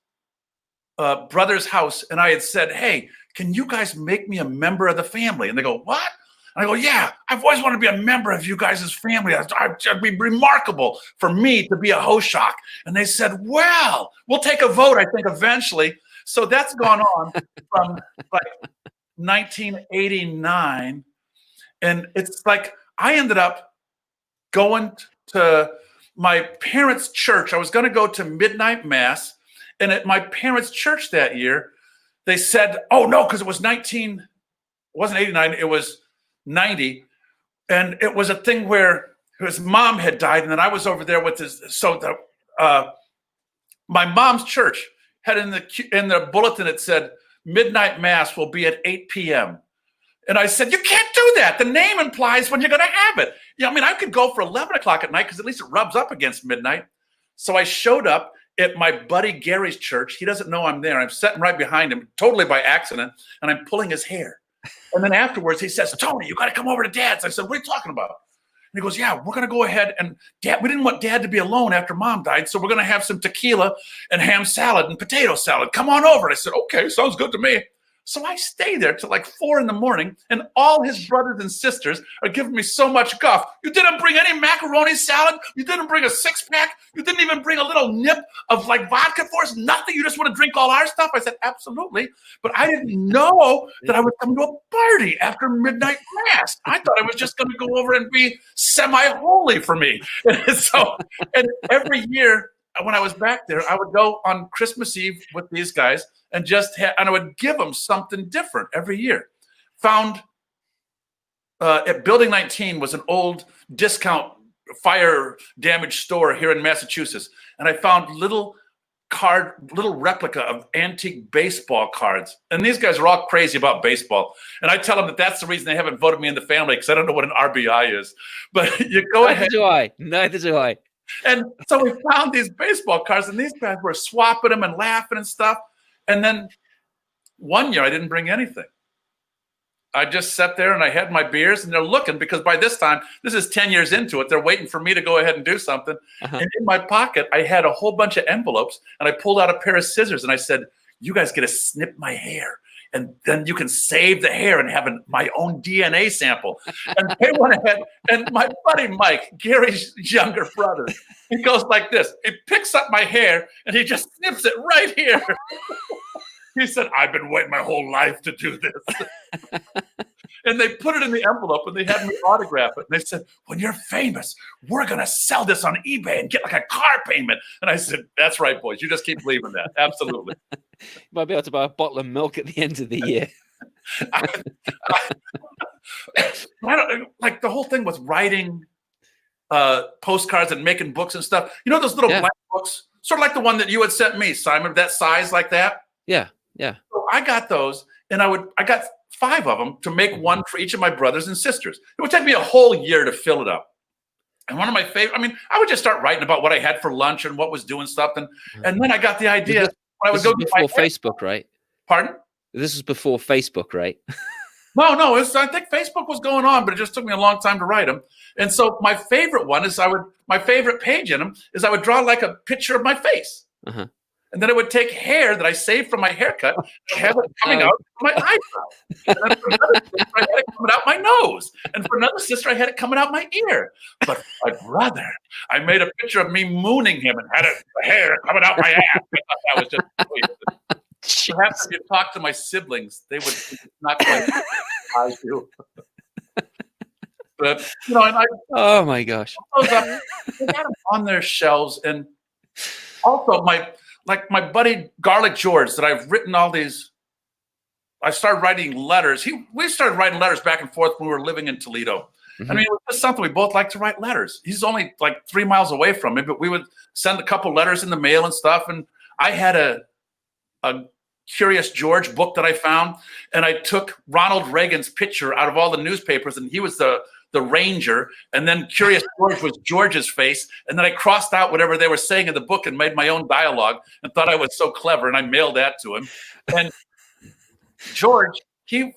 S2: brother's house, and I had said, hey, can you guys make me a member of the family? And they go, what? And I go, yeah, I've always wanted to be a member of you guys' family. It'd be remarkable for me to be a Hoshok. And they said, well, we'll take a vote, I think, eventually. So that's gone on from like 1989. And it's like I ended up going to my parents' church. I was going to go to midnight mass. And at my parents' church that year, they said, oh, no, because it wasn't 89, it was 90. And it was a thing where his mom had died. And then I was over there with my mom's church had in the bulletin, it said, midnight mass will be at 8 p.m. And I said, you can't do that. The name implies when you're going to have it. I could go for 11 o'clock at night because at least it rubs up against midnight. So I showed up at my buddy Gary's church. He doesn't know I'm there. I'm sitting right behind him, totally by accident, and I'm pulling his hair. And then afterwards, he says, Tony, you got to come over to Dad's. I said, what are you talking about? And he goes, yeah, we're going to go ahead. And Dad, we didn't want Dad to be alone after Mom died, so we're going to have some tequila and ham salad and potato salad. Come on over. And I said, okay, sounds good to me. So I stay there till like 4 a.m, and all his brothers and sisters are giving me so much guff. You didn't bring any macaroni salad. You didn't bring a 6-pack. You didn't even bring a little nip of like vodka for us. Nothing. You just want to drink all our stuff. I said, absolutely. But I didn't know that I was coming to a party after midnight mass. I thought I was just going to go over and be semi-holy for me. And every year when I was back there, I would go on Christmas Eve with these guys and and I would give them something different every year. Found at Building 19 was an old discount fire damage store here in Massachusetts. And I found little replica of antique baseball cards. And these guys are all crazy about baseball. And I tell them that that's the reason they haven't voted me in the family, because I don't know what an RBI is. But you go ahead.
S1: Neither do I.
S2: And so we found these baseball cards, and these guys were swapping them and laughing and stuff. And then one year I didn't bring anything. I just sat there and I had my beers, and they're looking, because by this time, this is 10 years into it, they're waiting for me to go ahead and do something. And in my pocket, I had a whole bunch of envelopes, and I pulled out a pair of scissors and I said, you guys get to snip my hair, and then you can save the hair and have my own DNA sample. And they went ahead, and my buddy Mike, Gary's younger brother, he goes like this. He picks up my hair and he just snips it right here. He said, I've been waiting my whole life to do this. And they put it in the envelope, and they had me autograph it. And they said, when you're famous, we're going to sell this on eBay and get like a car payment. And I said, that's right, boys. You just keep believing that. Absolutely.
S1: You might be able to buy a bottle of milk at the end of the year.
S2: I don't, like, the whole thing with writing postcards and making books and stuff. You know those little blank books? Sort of like the one that you had sent me, Simon, that size like that?
S1: Yeah.
S2: So I got those, and I got 5 of them to make one for each of my brothers and sisters. It would take me a whole year to fill it up. And one of my favorite, I would just start writing about what I had for lunch and what was doing stuff. And then I got the idea when I would go
S1: before Facebook, right?
S2: Pardon?
S1: This is before Facebook, right?
S2: No, I think Facebook was going on, but it just took me a long time to write them. And so my favorite one is my favorite page in them is I would draw like a picture of my face. And then I would take hair that I saved from my haircut and have it coming out of my eyebrow. And then for another sister, I had it coming out my nose. And for another sister, I had it coming out my ear. But for my brother, I made a picture of me mooning him and had the hair coming out my ass. I thought that was just sweet. Perhaps if you talk to my siblings, they would not quite I do. But, and
S1: oh my gosh.
S2: They had them on their shelves. And also my buddy Garlic George, that I've written all these. I started writing letters. We started writing letters back and forth when we were living in Toledo. It was just something we both like to write letters. He's only like 3 miles away from me, but we would send a couple letters in the mail and stuff. And I had a Curious George book that I found, and I took Ronald Reagan's picture out of all the newspapers, and he was the ranger, and then Curious George was George's face, and then I crossed out whatever they were saying in the book and made my own dialogue and thought I was so clever, and I mailed that to him. And George, he'd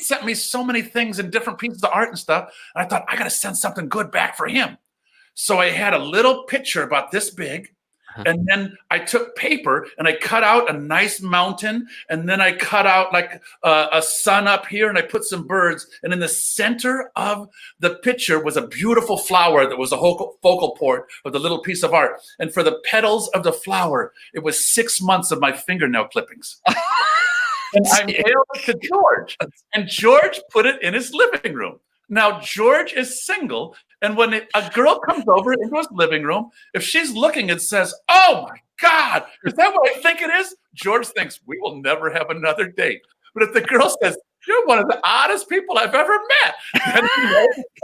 S2: sent me so many things and different pieces of art and stuff, and I thought, I got to send something good back for him. So I had a little picture about this big, and then I took paper and I cut out a nice mountain, and then I cut out like a sun up here, and I put some birds. And in the center of the picture was a beautiful flower that was a focal point of the little piece of art. And for the petals of the flower, it was 6 months of my fingernail clippings. And I mailed it to George, and George put it in his living room. Now, George is single, and when a girl comes over into his living room, if she's looking and says, oh my God, is that what I think it is? George thinks, we will never have another date. But if the girl says, you're one of the oddest people I've ever met,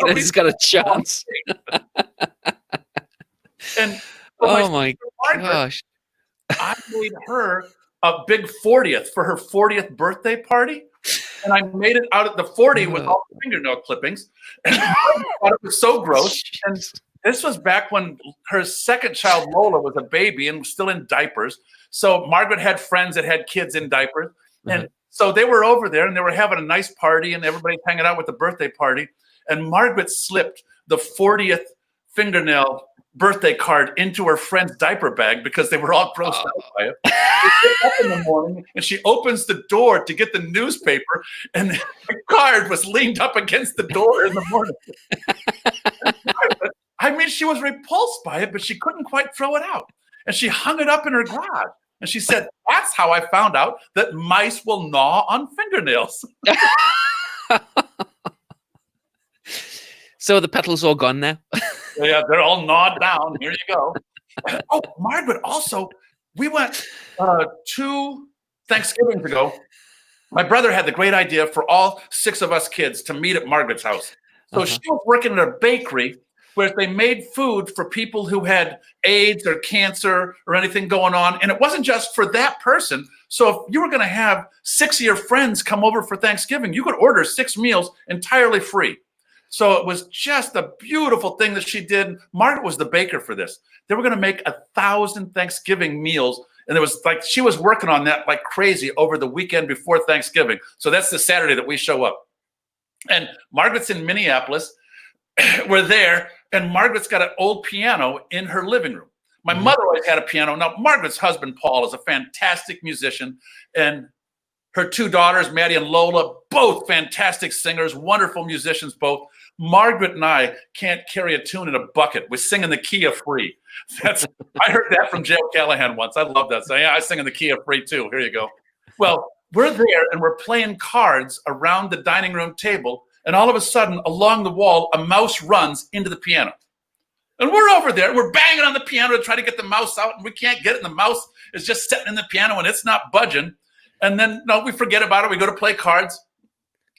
S2: then
S1: he's got a chance.
S2: And
S1: oh my gosh.
S2: I made her a big 40th for her 40th birthday party. And I made it out at the 40 with all the fingernail clippings. And I thought it was so gross. And this was back when her second child, Lola, was a baby and was still in diapers. So Margaret had friends that had kids in diapers. And so they were over there, and they were having a nice party, and everybody's hanging out with the birthday party. And Margaret slipped the 40th fingernail birthday card into her friend's diaper bag because they were all grossed out by it. She gets up in the morning, and she opens the door to get the newspaper, and the card was leaned up against the door in the morning. She was repulsed by it, but she couldn't quite throw it out. And she hung it up in her garage. And she said, that's how I found out that mice will gnaw on fingernails.
S1: So the petals all gone now?
S2: Yeah, they're all gnawed down. Here you go. Oh, Margaret, also, we went 2 Thanksgivings ago. my brother had the great idea for all 6 of us kids to meet at Margaret's house. So she was working at a bakery where they made food for people who had AIDS or cancer or anything going on. And it wasn't just for that person. So if you were going to have 6 of your friends come over for Thanksgiving, you could order 6 meals entirely free. So it was just a beautiful thing that she did. Margaret was the baker for this. They were going to make 1,000 Thanksgiving meals. And it was like she was working on that like crazy over the weekend before Thanksgiving. So that's the Saturday that we show up. And Margaret's in Minneapolis. We're there. And Margaret's got an old piano in her living room. My mother always had a piano. Now, Margaret's husband, Paul, is a fantastic musician. And her 2 daughters, Maddie and Lola, both fantastic singers, wonderful musicians both. Margaret and I can't carry a tune in a bucket. We sing in the key of free. I heard that from J.L. Callahan once. I love that. So yeah, I sing in the key of free too. Here you go. Well, we're there and we're playing cards around the dining room table. And all of a sudden, along the wall, a mouse runs into the piano. And we're over there. We're banging on the piano to try to get the mouse out. And we can't get it. And the mouse is just sitting in the piano and it's not budging. And then, no, we forget about it. We go to play cards.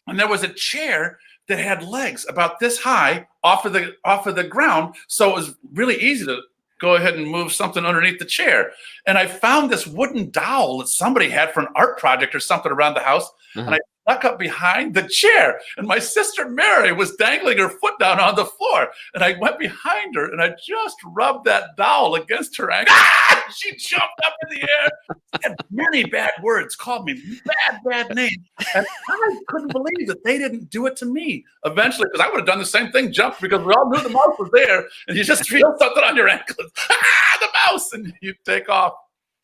S2: And there was a chair that had legs about this high off of the ground. So it was really easy to go ahead and move something underneath the chair. And I found this wooden dowel that somebody had for an art project or something around the house. And I snuck up behind the chair. And my sister Mary was dangling her foot down on the floor. And I went behind her and I just rubbed that dowel against her ankle. Ah! She jumped up in the air, said many bad words, called me bad names. And I couldn't believe that they didn't do it to me eventually, because I would have done the same thing, jumped, because we all knew the mouse was there. And you just feel something on your ankle. Ah, the mouse! And you take off.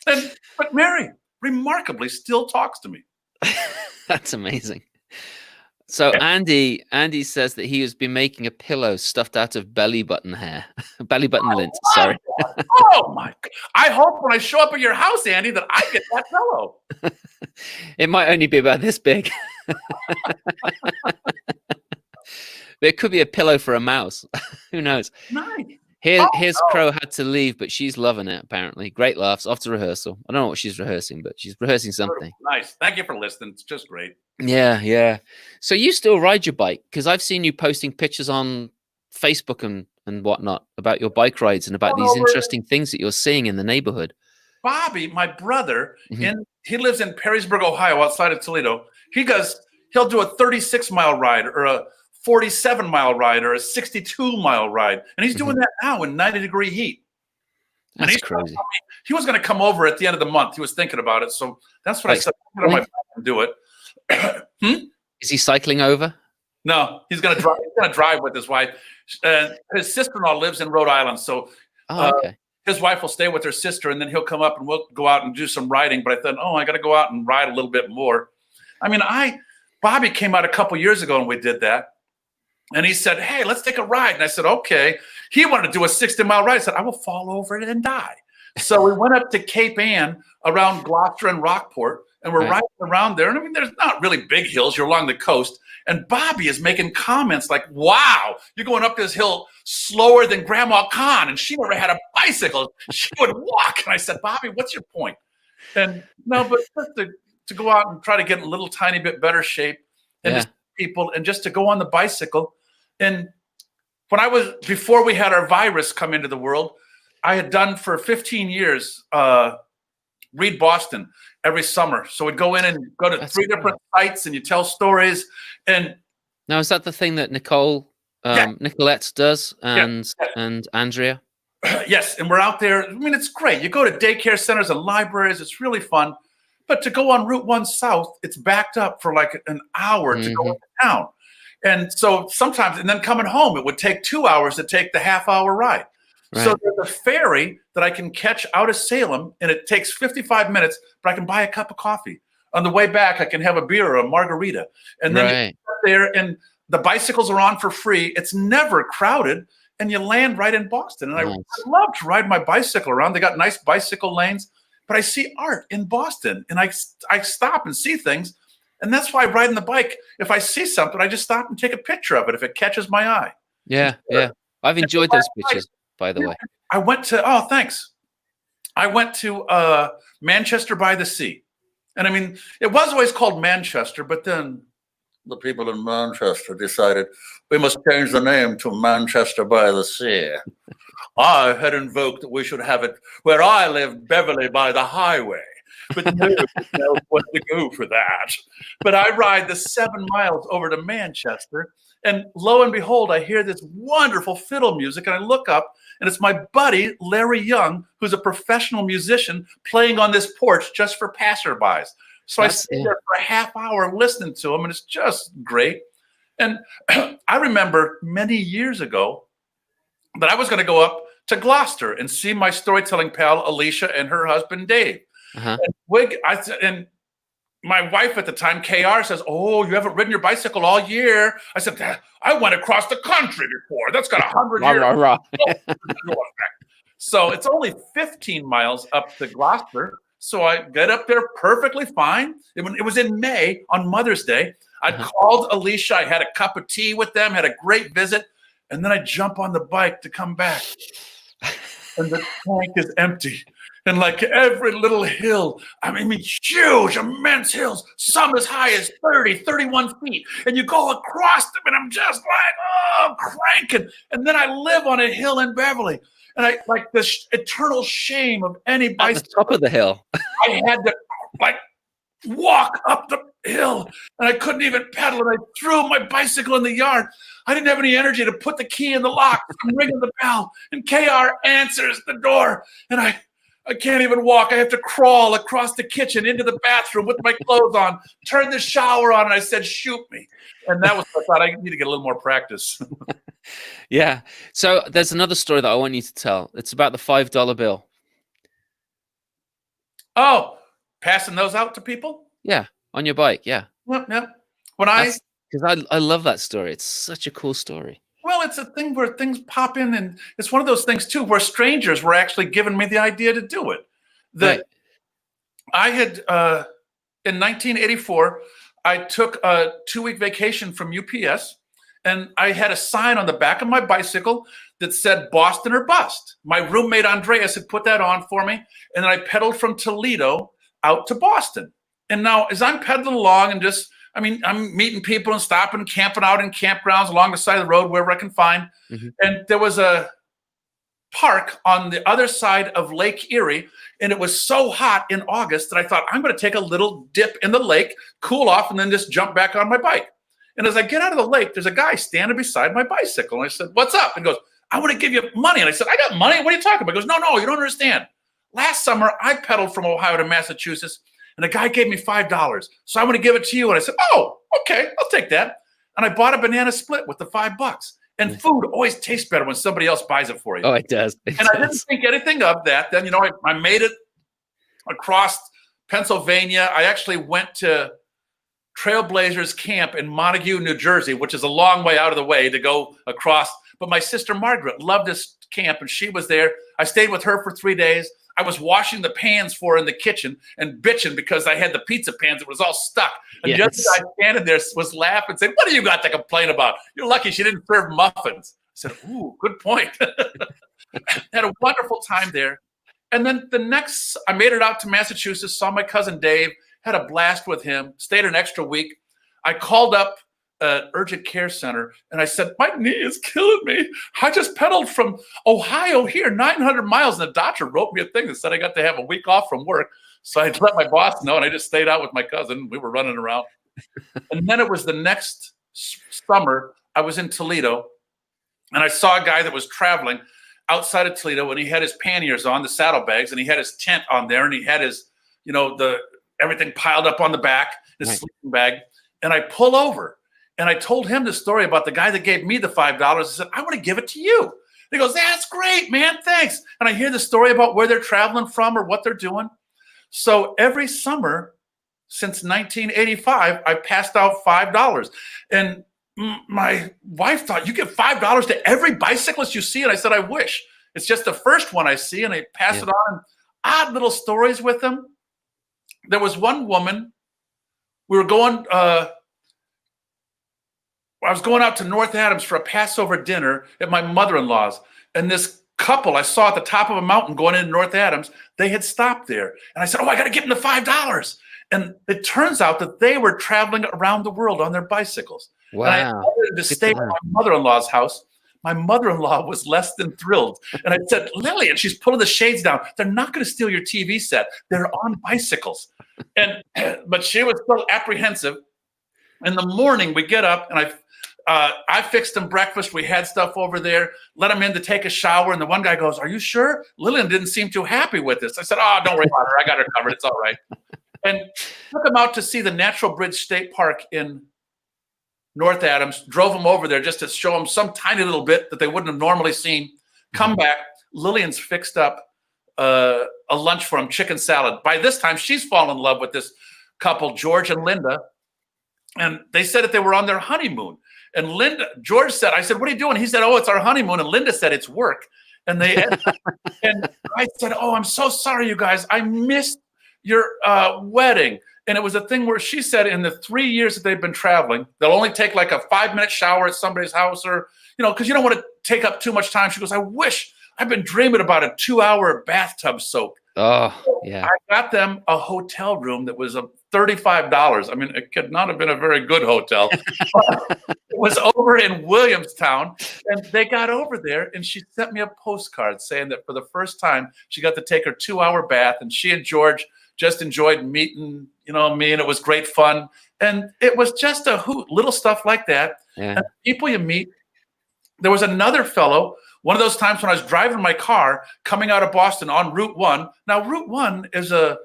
S2: But Mary remarkably still talks to me.
S1: That's amazing. So Andy says that he has been making a pillow stuffed out of belly button hair, belly button lint. Sorry.
S2: Oh my God! I hope when I show up at your house, Andy, that I get that pillow.
S1: It might only be about this big. It could be a pillow for a mouse. Who knows?
S2: Nice.
S1: Here's Crow had to leave, but she's loving it, apparently. Great laughs. Off to rehearsal. I don't know what she's rehearsing, but she's rehearsing something.
S2: Nice. Thank you for listening. It's just great.
S1: Yeah. So you still ride your bike? Because I've seen you posting pictures on Facebook and whatnot about your bike rides and about these interesting things that you're seeing in the neighborhood.
S2: Bobby, my brother, he lives in Perrysburg, Ohio, outside of Toledo. He'll do a 36-mile ride or a 47-mile ride or a 62-mile ride. And he's doing that now in 90-degree heat.
S1: That's crazy.
S2: He was going to come over at the end of the month. He was thinking about it. So that's what I said. I'm going to my bike and do it.
S1: Is he cycling over?
S2: No, he's going to drive. He's going to drive with his wife. His sister-in-law lives in Rhode Island. So his wife will stay with her sister, and then he'll come up and we'll go out and do some riding. But I thought, I got to go out and ride a little bit more. I mean, Bobby came out a couple years ago and we did that. And he said, hey, let's take a ride. And I said, okay. He wanted to do a 60-mile ride. I said, I will fall over it and die. So we went up to Cape Ann around Gloucester and Rockport, and we're riding around there. And I mean, there's not really big hills. You're along the coast. And Bobby is making comments like, wow, you're going up this hill slower than Grandma Con. And she never had a bicycle. She would walk. And I said, Bobby, what's your point? And no, but just to go out and try to get a little tiny bit better shape and just people and just to go on the bicycle. And before we had our virus come into the world, I had done for 15 years, read Boston every summer. So we'd go in and go to 3 different sites and you tell stories. And
S1: now, is that the thing that Nicolette does and Andrea?
S2: Yes. And we're out there. I mean, it's great. You go to daycare centers and libraries. It's really fun. But to go on Route 1 South, it's backed up for like an hour to go into town. And so sometimes, and then coming home, it would take 2 hours to take the half-hour ride. Right. So there's a ferry that I can catch out of Salem, and it takes 55 minutes, but I can buy a cup of coffee. On the way back, I can have a beer or a margarita. And then you get there, and the bicycles are on for free. It's never crowded, and you land right in Boston. And I love to ride my bicycle around. They got nice bicycle lanes. But I see art in Boston, and I stop and see things. And that's why riding the bike, if I see something, I just stop and take a picture of it if it catches my eye. Yeah.
S1: I've enjoyed those pictures, by the way.
S2: I went to, thanks. I went to Manchester by the Sea. And I mean, it was always called Manchester, but then the people in Manchester decided we must change the name to Manchester by the Sea. I had invoked that we should have it where I live, Beverly by the highway. But no, no one to go for that. But I ride the 7 miles over to Manchester, and lo and behold, I hear this wonderful fiddle music, and I look up, and it's my buddy, Larry Young, who's a professional musician, playing on this porch just for passerbys. So I sit there for a half hour listening to him, and it's just great. And I remember many years ago that I was going to go up to Gloucester and see my storytelling pal, Alicia, and her husband, Dave.
S1: Uh-huh.
S2: And my wife at the time, KR, says, "Oh, you haven't ridden your bicycle all year." I said, "I went across the country before. That's got 100 years." So it's only 15 miles up to Gloucester. So I get up there perfectly fine. It was in May on Mother's Day. I called Alicia. I had a cup of tea with them, had a great visit. And then I jump on the bike to come back. And the tank is empty. And like every little hill, I mean, huge, immense hills, some as high as 30, 31 feet. And you go across them, and I'm just like, cranking. And then I live on a hill in Beverly. And I like this eternal shame of any bicycle.
S1: At the top of the hill.
S2: I had to like walk up the hill, and I couldn't even pedal. And I threw my bicycle in the yard. I didn't have any energy to put the key in the lock. I'm ringing the bell, and KR answers the door, and I can't even walk. I have to crawl across the kitchen into the bathroom with my clothes on, turn the shower on, and I said, "Shoot me." And that was, I thought I need to get a little more practice.
S1: Yeah. So there's another story that I want you to tell. It's about the $5 bill.
S2: Oh, passing those out to people?
S1: Yeah, on your bike. Yeah.
S2: Yeah.
S1: Because I love that story. It's such a cool story.
S2: Well, it's a thing where things pop in, and it's one of those things too where strangers were actually giving me the idea to do it. That I had in 1984, I took a 2-week vacation from UPS, and I had a sign on the back of my bicycle that said "Boston or Bust." My roommate Andreas had put that on for me, and then I pedaled from Toledo out to Boston. And now, as I'm pedaling along and I'm meeting people and stopping, camping out in campgrounds along the side of the road wherever I can find. Mm-hmm. And there was a park on the other side of Lake Erie, and it was so hot in August that I thought, I'm going to take a little dip in the lake, cool off, and then just jump back on my bike. And as I get out of the lake, there's a guy standing beside my bicycle. And I said, "What's up?" And he goes, "I want to give you money." And I said, "I got money? What are you talking about?" He goes, No, you don't understand. Last summer, I pedaled from Ohio to Massachusetts, and a guy gave me $5. So I want to give it to you. And I said, "Oh, okay, I'll take that." And I bought a banana split with the $5. And food always tastes better when somebody else buys it for you.
S1: Oh, it does.
S2: I didn't think anything of that. Then, I made it across Pennsylvania. I actually went to Trailblazers Camp in Montague, New Jersey, which is a long way out of the way to go across. But my sister Margaret loved this camp, and she was there. I stayed with her for 3 days. I was washing the pans for her in the kitchen and bitching because I had the pizza pans. It was all stuck. And the other guy standing there was laughing and saying, "What do you got to complain about? You're lucky she didn't serve muffins." I said, "Ooh, good point." Had a wonderful time there. And then I made it out to Massachusetts, saw my cousin Dave, had a blast with him, stayed an extra week. I called up an urgent care center, and I said, "My knee is killing me. I just pedaled from Ohio here, 900 miles, and the doctor wrote me a thing that said I got to have a week off from work." So I let my boss know, and I just stayed out with my cousin. We were running around. And then it was the next summer, I was in Toledo, and I saw a guy that was traveling outside of Toledo, and he had his panniers on, the saddlebags, and he had his tent on there, and he had his, everything piled up on the back, his sleeping bag. And I pull over, and I told him the story about the guy that gave me the $5. I said, "I want to give it to you." And he goes, "That's great, man. Thanks." And I hear the story about where they're traveling from or what they're doing. So every summer since 1985, I passed out $5. And my wife thought, "You give $5 to every bicyclist you see?" And I said, "I wish. It's just the first one I see." And I pass it on. Odd little stories with them. There was one woman, we were going, I was going out to North Adams for a Passover dinner at my mother-in-law's. And this couple I saw at the top of a mountain going into North Adams, they had stopped there. And I said, "Oh, I got to give them the $5. And it turns out that they were traveling around the world on their bicycles. And I
S1: Wow.
S2: invited to stay at my mother-in-law's house. My mother-in-law was less than thrilled. And I said, Lillian, she's pulling the shades down. They're not going to steal your TV set. They're on bicycles. But she was still apprehensive. In the morning, we get up, and I fixed them breakfast. We had stuff over there, let them in to take a shower. And the one guy goes, are you sure? Lillian didn't seem too happy with this. I said, oh, don't worry about her. I got her covered. It's all right. And took them out to see the Natural Bridge State Park in North Adams, drove them over there just to show them some tiny little bit that they wouldn't have normally seen. Come back, Lillian's fixed up a lunch for them, chicken salad. By this time, she's fallen in love with this couple, George and Linda. And they said that they were on their honeymoon. And George said, I said, what are you doing? He said, oh, it's our honeymoon. And Linda said, it's work. And and I said, oh, I'm so sorry, you guys. I missed your wedding. And it was a thing where she said in the 3 years that they've been traveling, they'll only take like a 5-minute shower at somebody's house, or, because you don't want to take up too much time. She goes, I wish I've been dreaming about a 2-hour bathtub soak.
S1: Oh, yeah.
S2: I got them a hotel room that was $35. I mean, it could not have been a very good hotel. It was over in Williamstown, and they got over there, and she sent me a postcard saying that for the first time, she got to take her 2-hour bath, and she and George just enjoyed meeting, me, and it was great fun. And it was just a hoot, little stuff like that.
S1: Yeah.
S2: And people you meet. There was another fellow, one of those times when I was driving my car coming out of Boston on Route 1. Now, Route 1 is a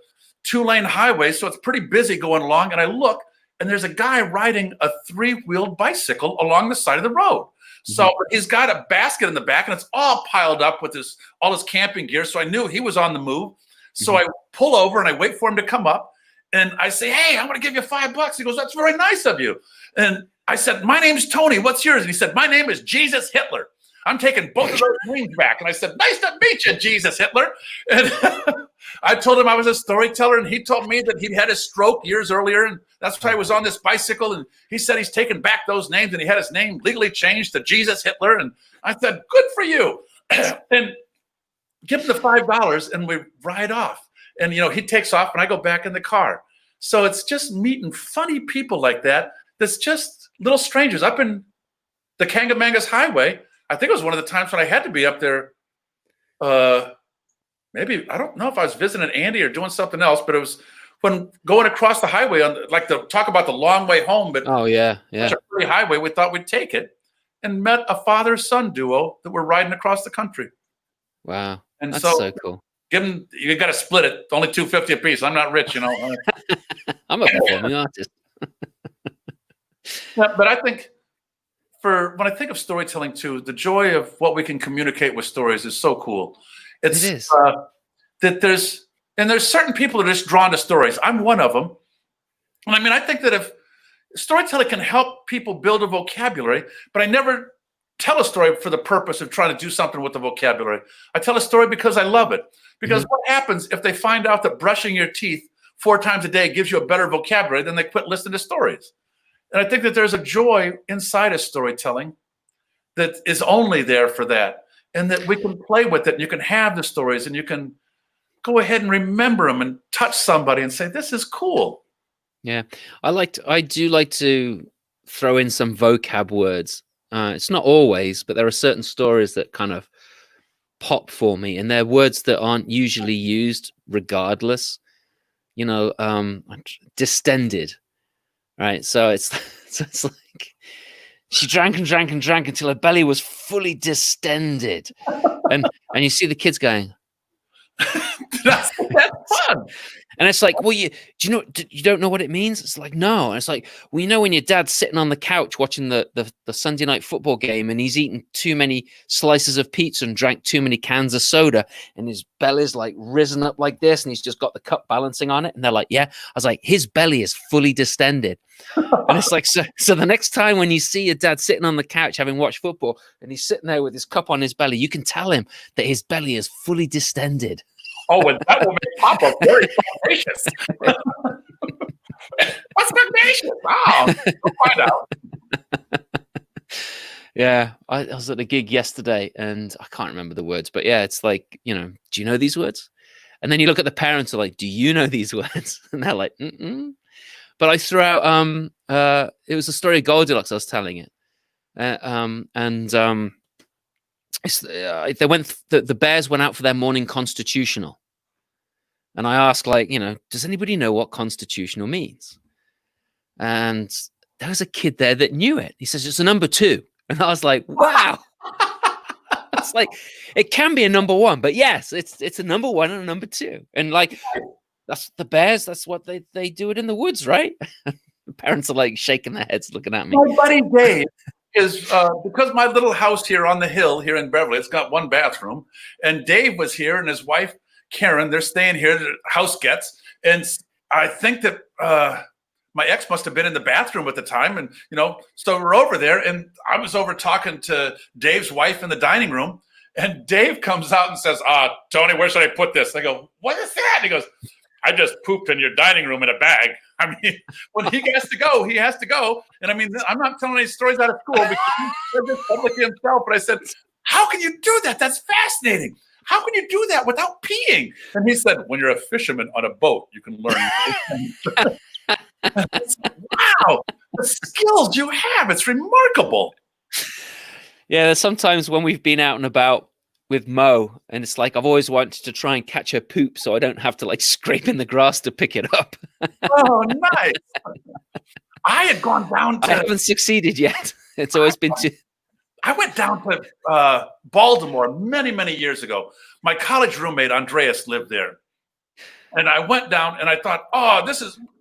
S2: 2-lane highway, so it's pretty busy going along. And I look, and there's a guy riding a 3-wheeled bicycle along the side of the road. So he's got a basket in the back, and it's all piled up with all his camping gear. So I knew he was on the move. So I pull over, and I wait for him to come up. And I say, hey, I'm going to give you $5. He goes, that's very nice of you. And I said, my name's Tony. What's yours? And he said, my name is Jesus Hitler. I'm taking both of those names back. And I said, nice to meet you, Jesus Hitler. And I told him I was a storyteller, and he told me that he'd had a stroke years earlier, and that's why he was on this bicycle. And he said he's taken back those names, and he had his name legally changed to Jesus Hitler. And I said, good for you. And give him the $5, and we ride off. And, he takes off, and I go back in the car. So it's just meeting funny people like that. That's just little strangers up in the Kangamangas Highway. I think it was one of the times when I had to be up there. Maybe, I don't know if I was visiting Andy or doing something else, but it was when going across the highway talk about the long way home. But
S1: oh, yeah.
S2: Such a pretty highway, we thought we'd take it, and met a father-son duo that were riding across the country.
S1: Wow.
S2: And
S1: that's so cool.
S2: You got to split it. Only $2.50 a piece. I'm not rich,
S1: I'm a performing artist.
S2: Yeah, but I think when I think of storytelling too, the joy of what we can communicate with stories is so cool. It is. That there's certain people that are just drawn to stories. I'm one of them. And I mean, I think that if storytelling can help people build a vocabulary, but I never tell a story for the purpose of trying to do something with the vocabulary. I tell a story because I love it. Because what happens if they find out that brushing your teeth 4 times a day gives you a better vocabulary, then they quit listening to stories. And I think that there's a joy inside of storytelling that is only there for that, and that we can play with it, and you can have the stories, and you can go ahead and remember them and touch somebody and say, this is cool.
S1: Yeah. I do like to throw in some vocab words. It's not always, but there are certain stories that kind of pop for me, and they're words that aren't usually used regardless. Distended, right? So it's like she drank and drank and drank until her belly was fully distended, and you see the kids going,
S2: that's fun.
S1: And it's like, well, you don't know what it means? It's like, no. And it's like, well, when your dad's sitting on the couch watching the Sunday night football game, and he's eaten too many slices of pizza and drank too many cans of soda, and his belly's like risen up like this, and he's just got the cup balancing on it. And they're like, yeah. I was like, his belly is fully distended. And it's like, so the next time when you see your dad sitting on the couch having watched football, and he's sitting there with his cup on his belly, you can tell him that his belly is fully distended.
S2: Oh, and that will make Papa very pugnacious. What's pugnacious? Wow, we'll find out.
S1: Yeah, I was at a gig yesterday, and I can't remember the words, but yeah, it's like, do you know these words? And then you look at the parents are like, do you know these words? And they're like, mm-mm. But I threw out, it was a story of Goldilocks. I was telling it. The bears went out for their morning constitutional. And I asked, like, does anybody know what constitutional means? And there was a kid there that knew it. He says, it's a number 2. And I was like, wow. It's like, it can be a number 1, but yes, it's a number 1 and a number 2. And like, that's the bears. That's what they do it in the woods, right? Parents are like shaking their heads looking at me.
S2: My buddy Dave is, because my little house here on the hill here in Beverly, it's got 1 bathroom. And Dave was here and his wife, Karen, they're staying here, the house gets. And I think that my ex must have been in the bathroom at the time. And, so we're over there and I was over talking to Dave's wife in the dining room. And Dave comes out and says, Tony, where should I put this? I go, what is that? And he goes, I just pooped in your dining room in a bag. I mean, when he has to go, he has to go. And I mean, I'm not telling any stories out of school because he said this publicly himself. But I said, how can you do that? That's fascinating. How can you do that without peeing? And he said, when you're a fisherman on a boat, you can learn. Wow, the skills you have. It's remarkable.
S1: Yeah, there's sometimes when we've been out and about with Mo, and it's like I've always wanted to try and catch her poop so I don't have to like scrape in the grass to pick it up.
S2: Oh, nice. I had gone down to...
S1: I haven't succeeded yet. It's always been too...
S2: I went down to Baltimore many, many years ago. My college roommate, Andreas, lived there. And I went down and I thought,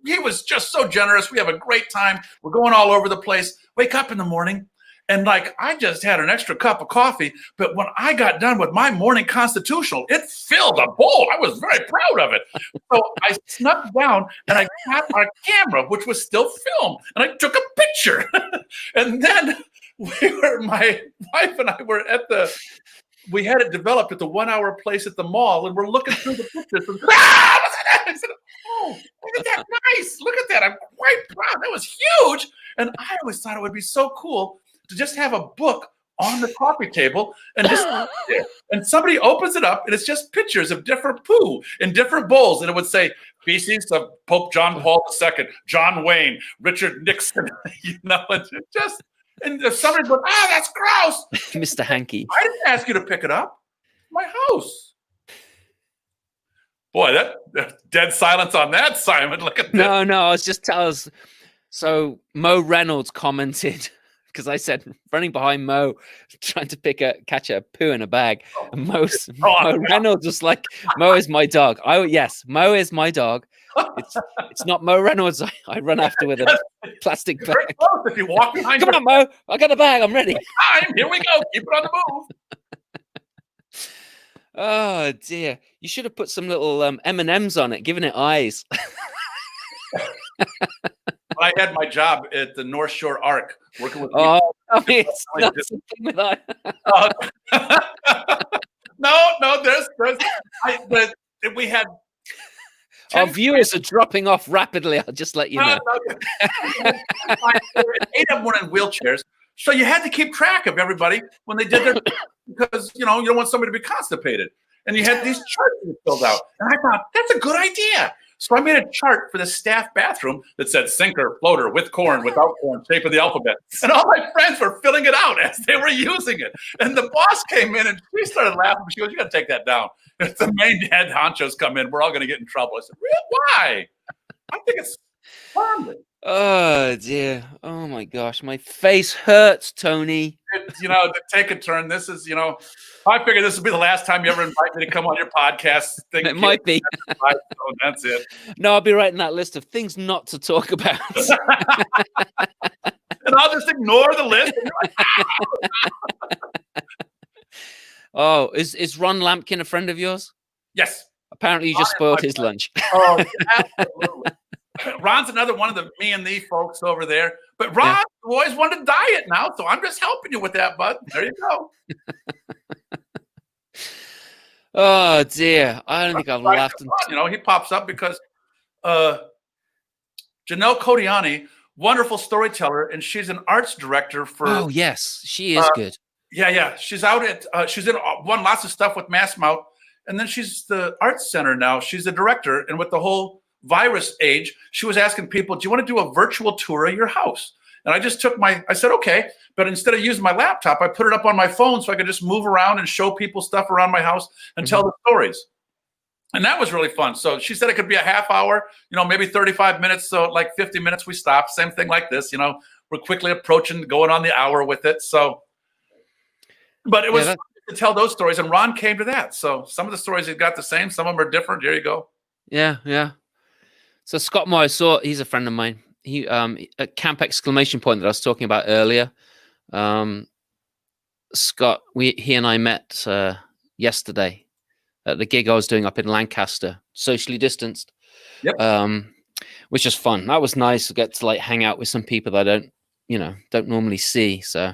S2: he was just so generous. We have a great time. We're going all over the place. Wake up in the morning. And like, I just had an extra cup of coffee. But when I got done with my morning constitutional, it filled a bowl. I was very proud of it. So I snuck down and I got our camera, which was still filmed. And I took a picture. And then my wife and I were we had it developed at the 1 hour place at the mall, and we're looking through the pictures. And, I said, oh, look at that, nice. Look at that. I'm quite proud. That was huge. And I always thought it would be so cool to just have a book on the coffee table and just and somebody opens it up and it's just pictures of different poo in different bowls. And it would say feces of Pope John Paul II, John Wayne, Richard Nixon, it's just... And if somebody goes, that's gross.
S1: Mr. Hankey.
S2: I didn't ask you to pick it up. My house. Boy, that dead silence on that, Simon. Look at that.
S1: No, I was just telling us. So Mo Reynolds commented, because I said running behind Mo, trying to catch a poo in a bag. And Mo Reynolds was like, Mo is my dog. Yes, Mo is my dog. It's not Mo Reynolds. I run after with a plastic bag.
S2: Very close if you walk behind.
S1: Come on, Mo. I got a bag. I'm ready.
S2: Here we go. Keep it on the move.
S1: Oh dear! You should have put some little M&Ms on it, giving it eyes.
S2: I had my job at the North Shore Arc, working with.
S1: It's not something with eyes.
S2: No. We had.
S1: Our viewers are dropping off rapidly. I'll just let you know.
S2: 8 of them were in wheelchairs. So you had to keep track of everybody when they did their, because, you don't want somebody to be constipated. And you had these charts you filled out. And I thought, that's a good idea. So I made a chart for the staff bathroom that said sinker, floater, with corn, without corn, shape of the alphabet. And all my friends were filling it out as they were using it. And the boss came in and she started laughing. She goes, you got to take that down. If the main head honchos come in, we're all going to get in trouble. I said, why? I think it's harmless.
S1: Oh, dear. Oh, my gosh. My face hurts, Tony.
S2: To take a turn. This is, I figured this would be the last time you ever invite me to come on your podcast.
S1: It might be.
S2: So that's it.
S1: No, I'll be writing that list of things not to talk about.
S2: And I'll just ignore the list.
S1: Oh, is Ron Lampkin a friend of yours?
S2: Yes.
S1: Apparently you just spoiled his lunch.
S2: Oh, absolutely. Ron's another one of the me and thee folks over there. But Ron always wanted to diet now, so I'm just helping you with that, bud. There you go.
S1: Oh, dear. I don't think I've laughed.
S2: He pops up because Janelle Codiani, wonderful storyteller, and she's an arts director for...
S1: Oh, yes. She is good.
S2: Yeah. She's out at... she's in won lots of stuff with Mass Mouth. And then she's the arts center now. She's the director. And with the whole virus age, she was asking people, do you want to do a virtual tour of your house? And I just I said, okay. But instead of using my laptop, I put it up on my phone so I could just move around and show people stuff around my house and tell the stories. And that was really fun. So she said it could be a half hour, maybe 35 minutes. So like 50 minutes, we stop. Same thing like this, we're quickly approaching, going on the hour with it. So, but it was fun to tell those stories. And Ron came to that. So some of the stories he got the same. Some of them are different. Here you go.
S1: Yeah, yeah. So Scott Moore, he's a friend of mine. He at Camp Exclamation Point that I was talking about earlier. Scott, he and I met yesterday at the gig I was doing up in Lancaster, socially distanced.
S2: Yep.
S1: Which is fun. That was nice to get to like hang out with some people that I don't normally see. So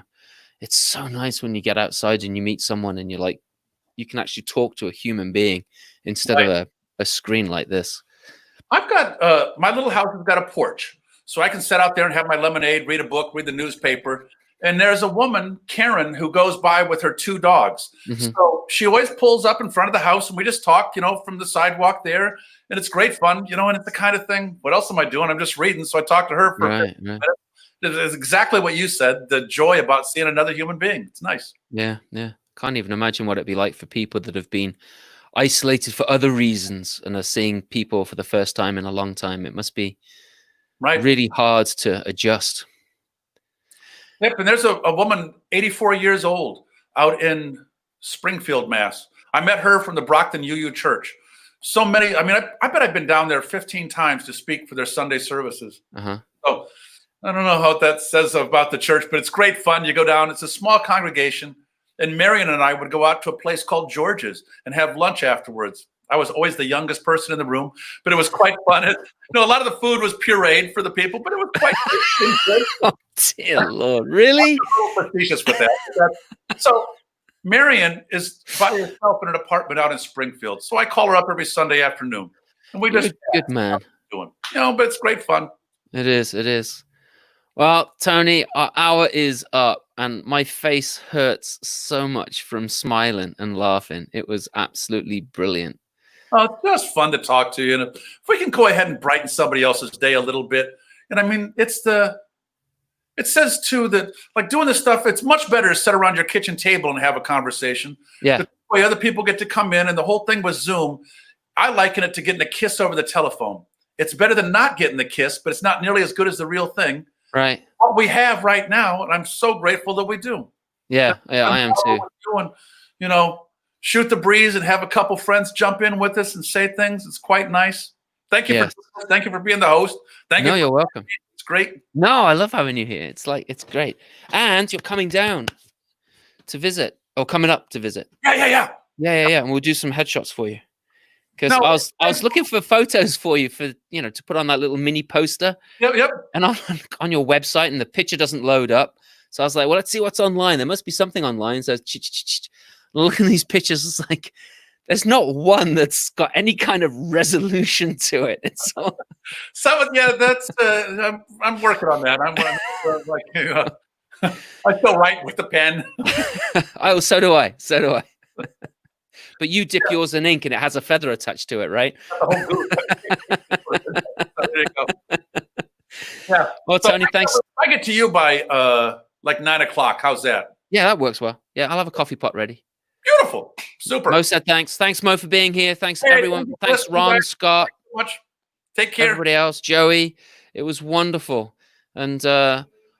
S1: it's so nice when you get outside and you meet someone and you can actually talk to a human being instead of a screen like this.
S2: I've got my little house has got a porch, so I can sit out there and have my lemonade, read a book, read the newspaper. And there's a woman, Karen, who goes by with her 2 dogs. Mm-hmm. So she always pulls up in front of the house and we just talk, from the sidewalk there. And it's great fun, and it's the kind of thing. What else am I doing? I'm just reading. So I talk to her for a minute. It's exactly what you said, the joy about seeing another human being. It's nice.
S1: Yeah, yeah. Can't even imagine what it'd be like for people that have been isolated for other reasons and are seeing people for the first time in a long time. It must be really hard to adjust.
S2: Yep, and there's a woman, 84 years old, out in Springfield, Mass. I met her from the Brockton UU Church. So many, I bet I've been down there 15 times to speak for their Sunday services.
S1: Uh-huh.
S2: So I don't know what that says about the church, but it's great fun. You go down, it's a small congregation. And Marion and I would go out to a place called George's and have lunch afterwards. I was always the youngest person in the room, but it was quite fun. A lot of the food was pureed for the people, but it was quite good.
S1: Oh, dear Lord, really?
S2: I'm a little facetious with that. So Marion is by herself in an apartment out in Springfield. So I call her up every Sunday afternoon. And we just
S1: good man.
S2: But it's great fun.
S1: It is. Well, Tony, our hour is up and my face hurts so much from smiling and laughing. It was absolutely brilliant.
S2: It's just fun to talk to you. And if we can go ahead and brighten somebody else's day a little bit. And it says too that like doing this stuff, it's much better to sit around your kitchen table and have a conversation.
S1: Yeah.
S2: The way other people get to come in and the whole thing with Zoom, I liken it to getting a kiss over the telephone. It's better than not getting the kiss, but it's not nearly as good as the real thing.
S1: Right.
S2: What we have right now, and I'm so grateful that we do.
S1: Yeah, I am too.
S2: Doing, shoot the breeze and have a couple friends jump in with us and say things. It's quite nice. Thank you for being the host.
S1: You're welcome.
S2: It's great.
S1: No, I love having you here. It's great. And you're coming down to visit or coming up to visit.
S2: Yeah.
S1: And we'll do some headshots for you. Because I was looking for photos for you for to put on that little mini poster.
S2: Yep.
S1: And on your website, and the picture doesn't load up. So I was like, well, let's see what's online. There must be something online. So look at these pictures. It's like there's not one that's got any kind of resolution to it. It's all...
S2: that's I'm working on that. I still write with the pen.
S1: So do I. But you dip yours in ink and it has a feather attached to it, right?
S2: There you go. Yeah.
S1: Well, Tony, thanks.
S2: I get to you by like 9 o'clock. How's that?
S1: Yeah, that works well. Yeah, I'll have a coffee pot ready.
S2: Beautiful. Super.
S1: Mo said thanks. Thanks, Mo, for being here. Thanks, everyone. Thanks, Ron, Scott.
S2: Much. Take care.
S1: Everybody else, Joey. It was wonderful. And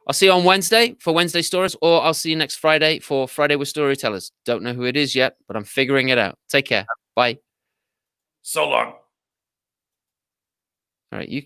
S1: I'll see you on Wednesday for Wednesday Stories, or I'll see you next Friday for Friday with Storytellers. Don't know who it is yet, but I'm figuring it out. Take care. Bye.
S2: So long.
S1: All right, you can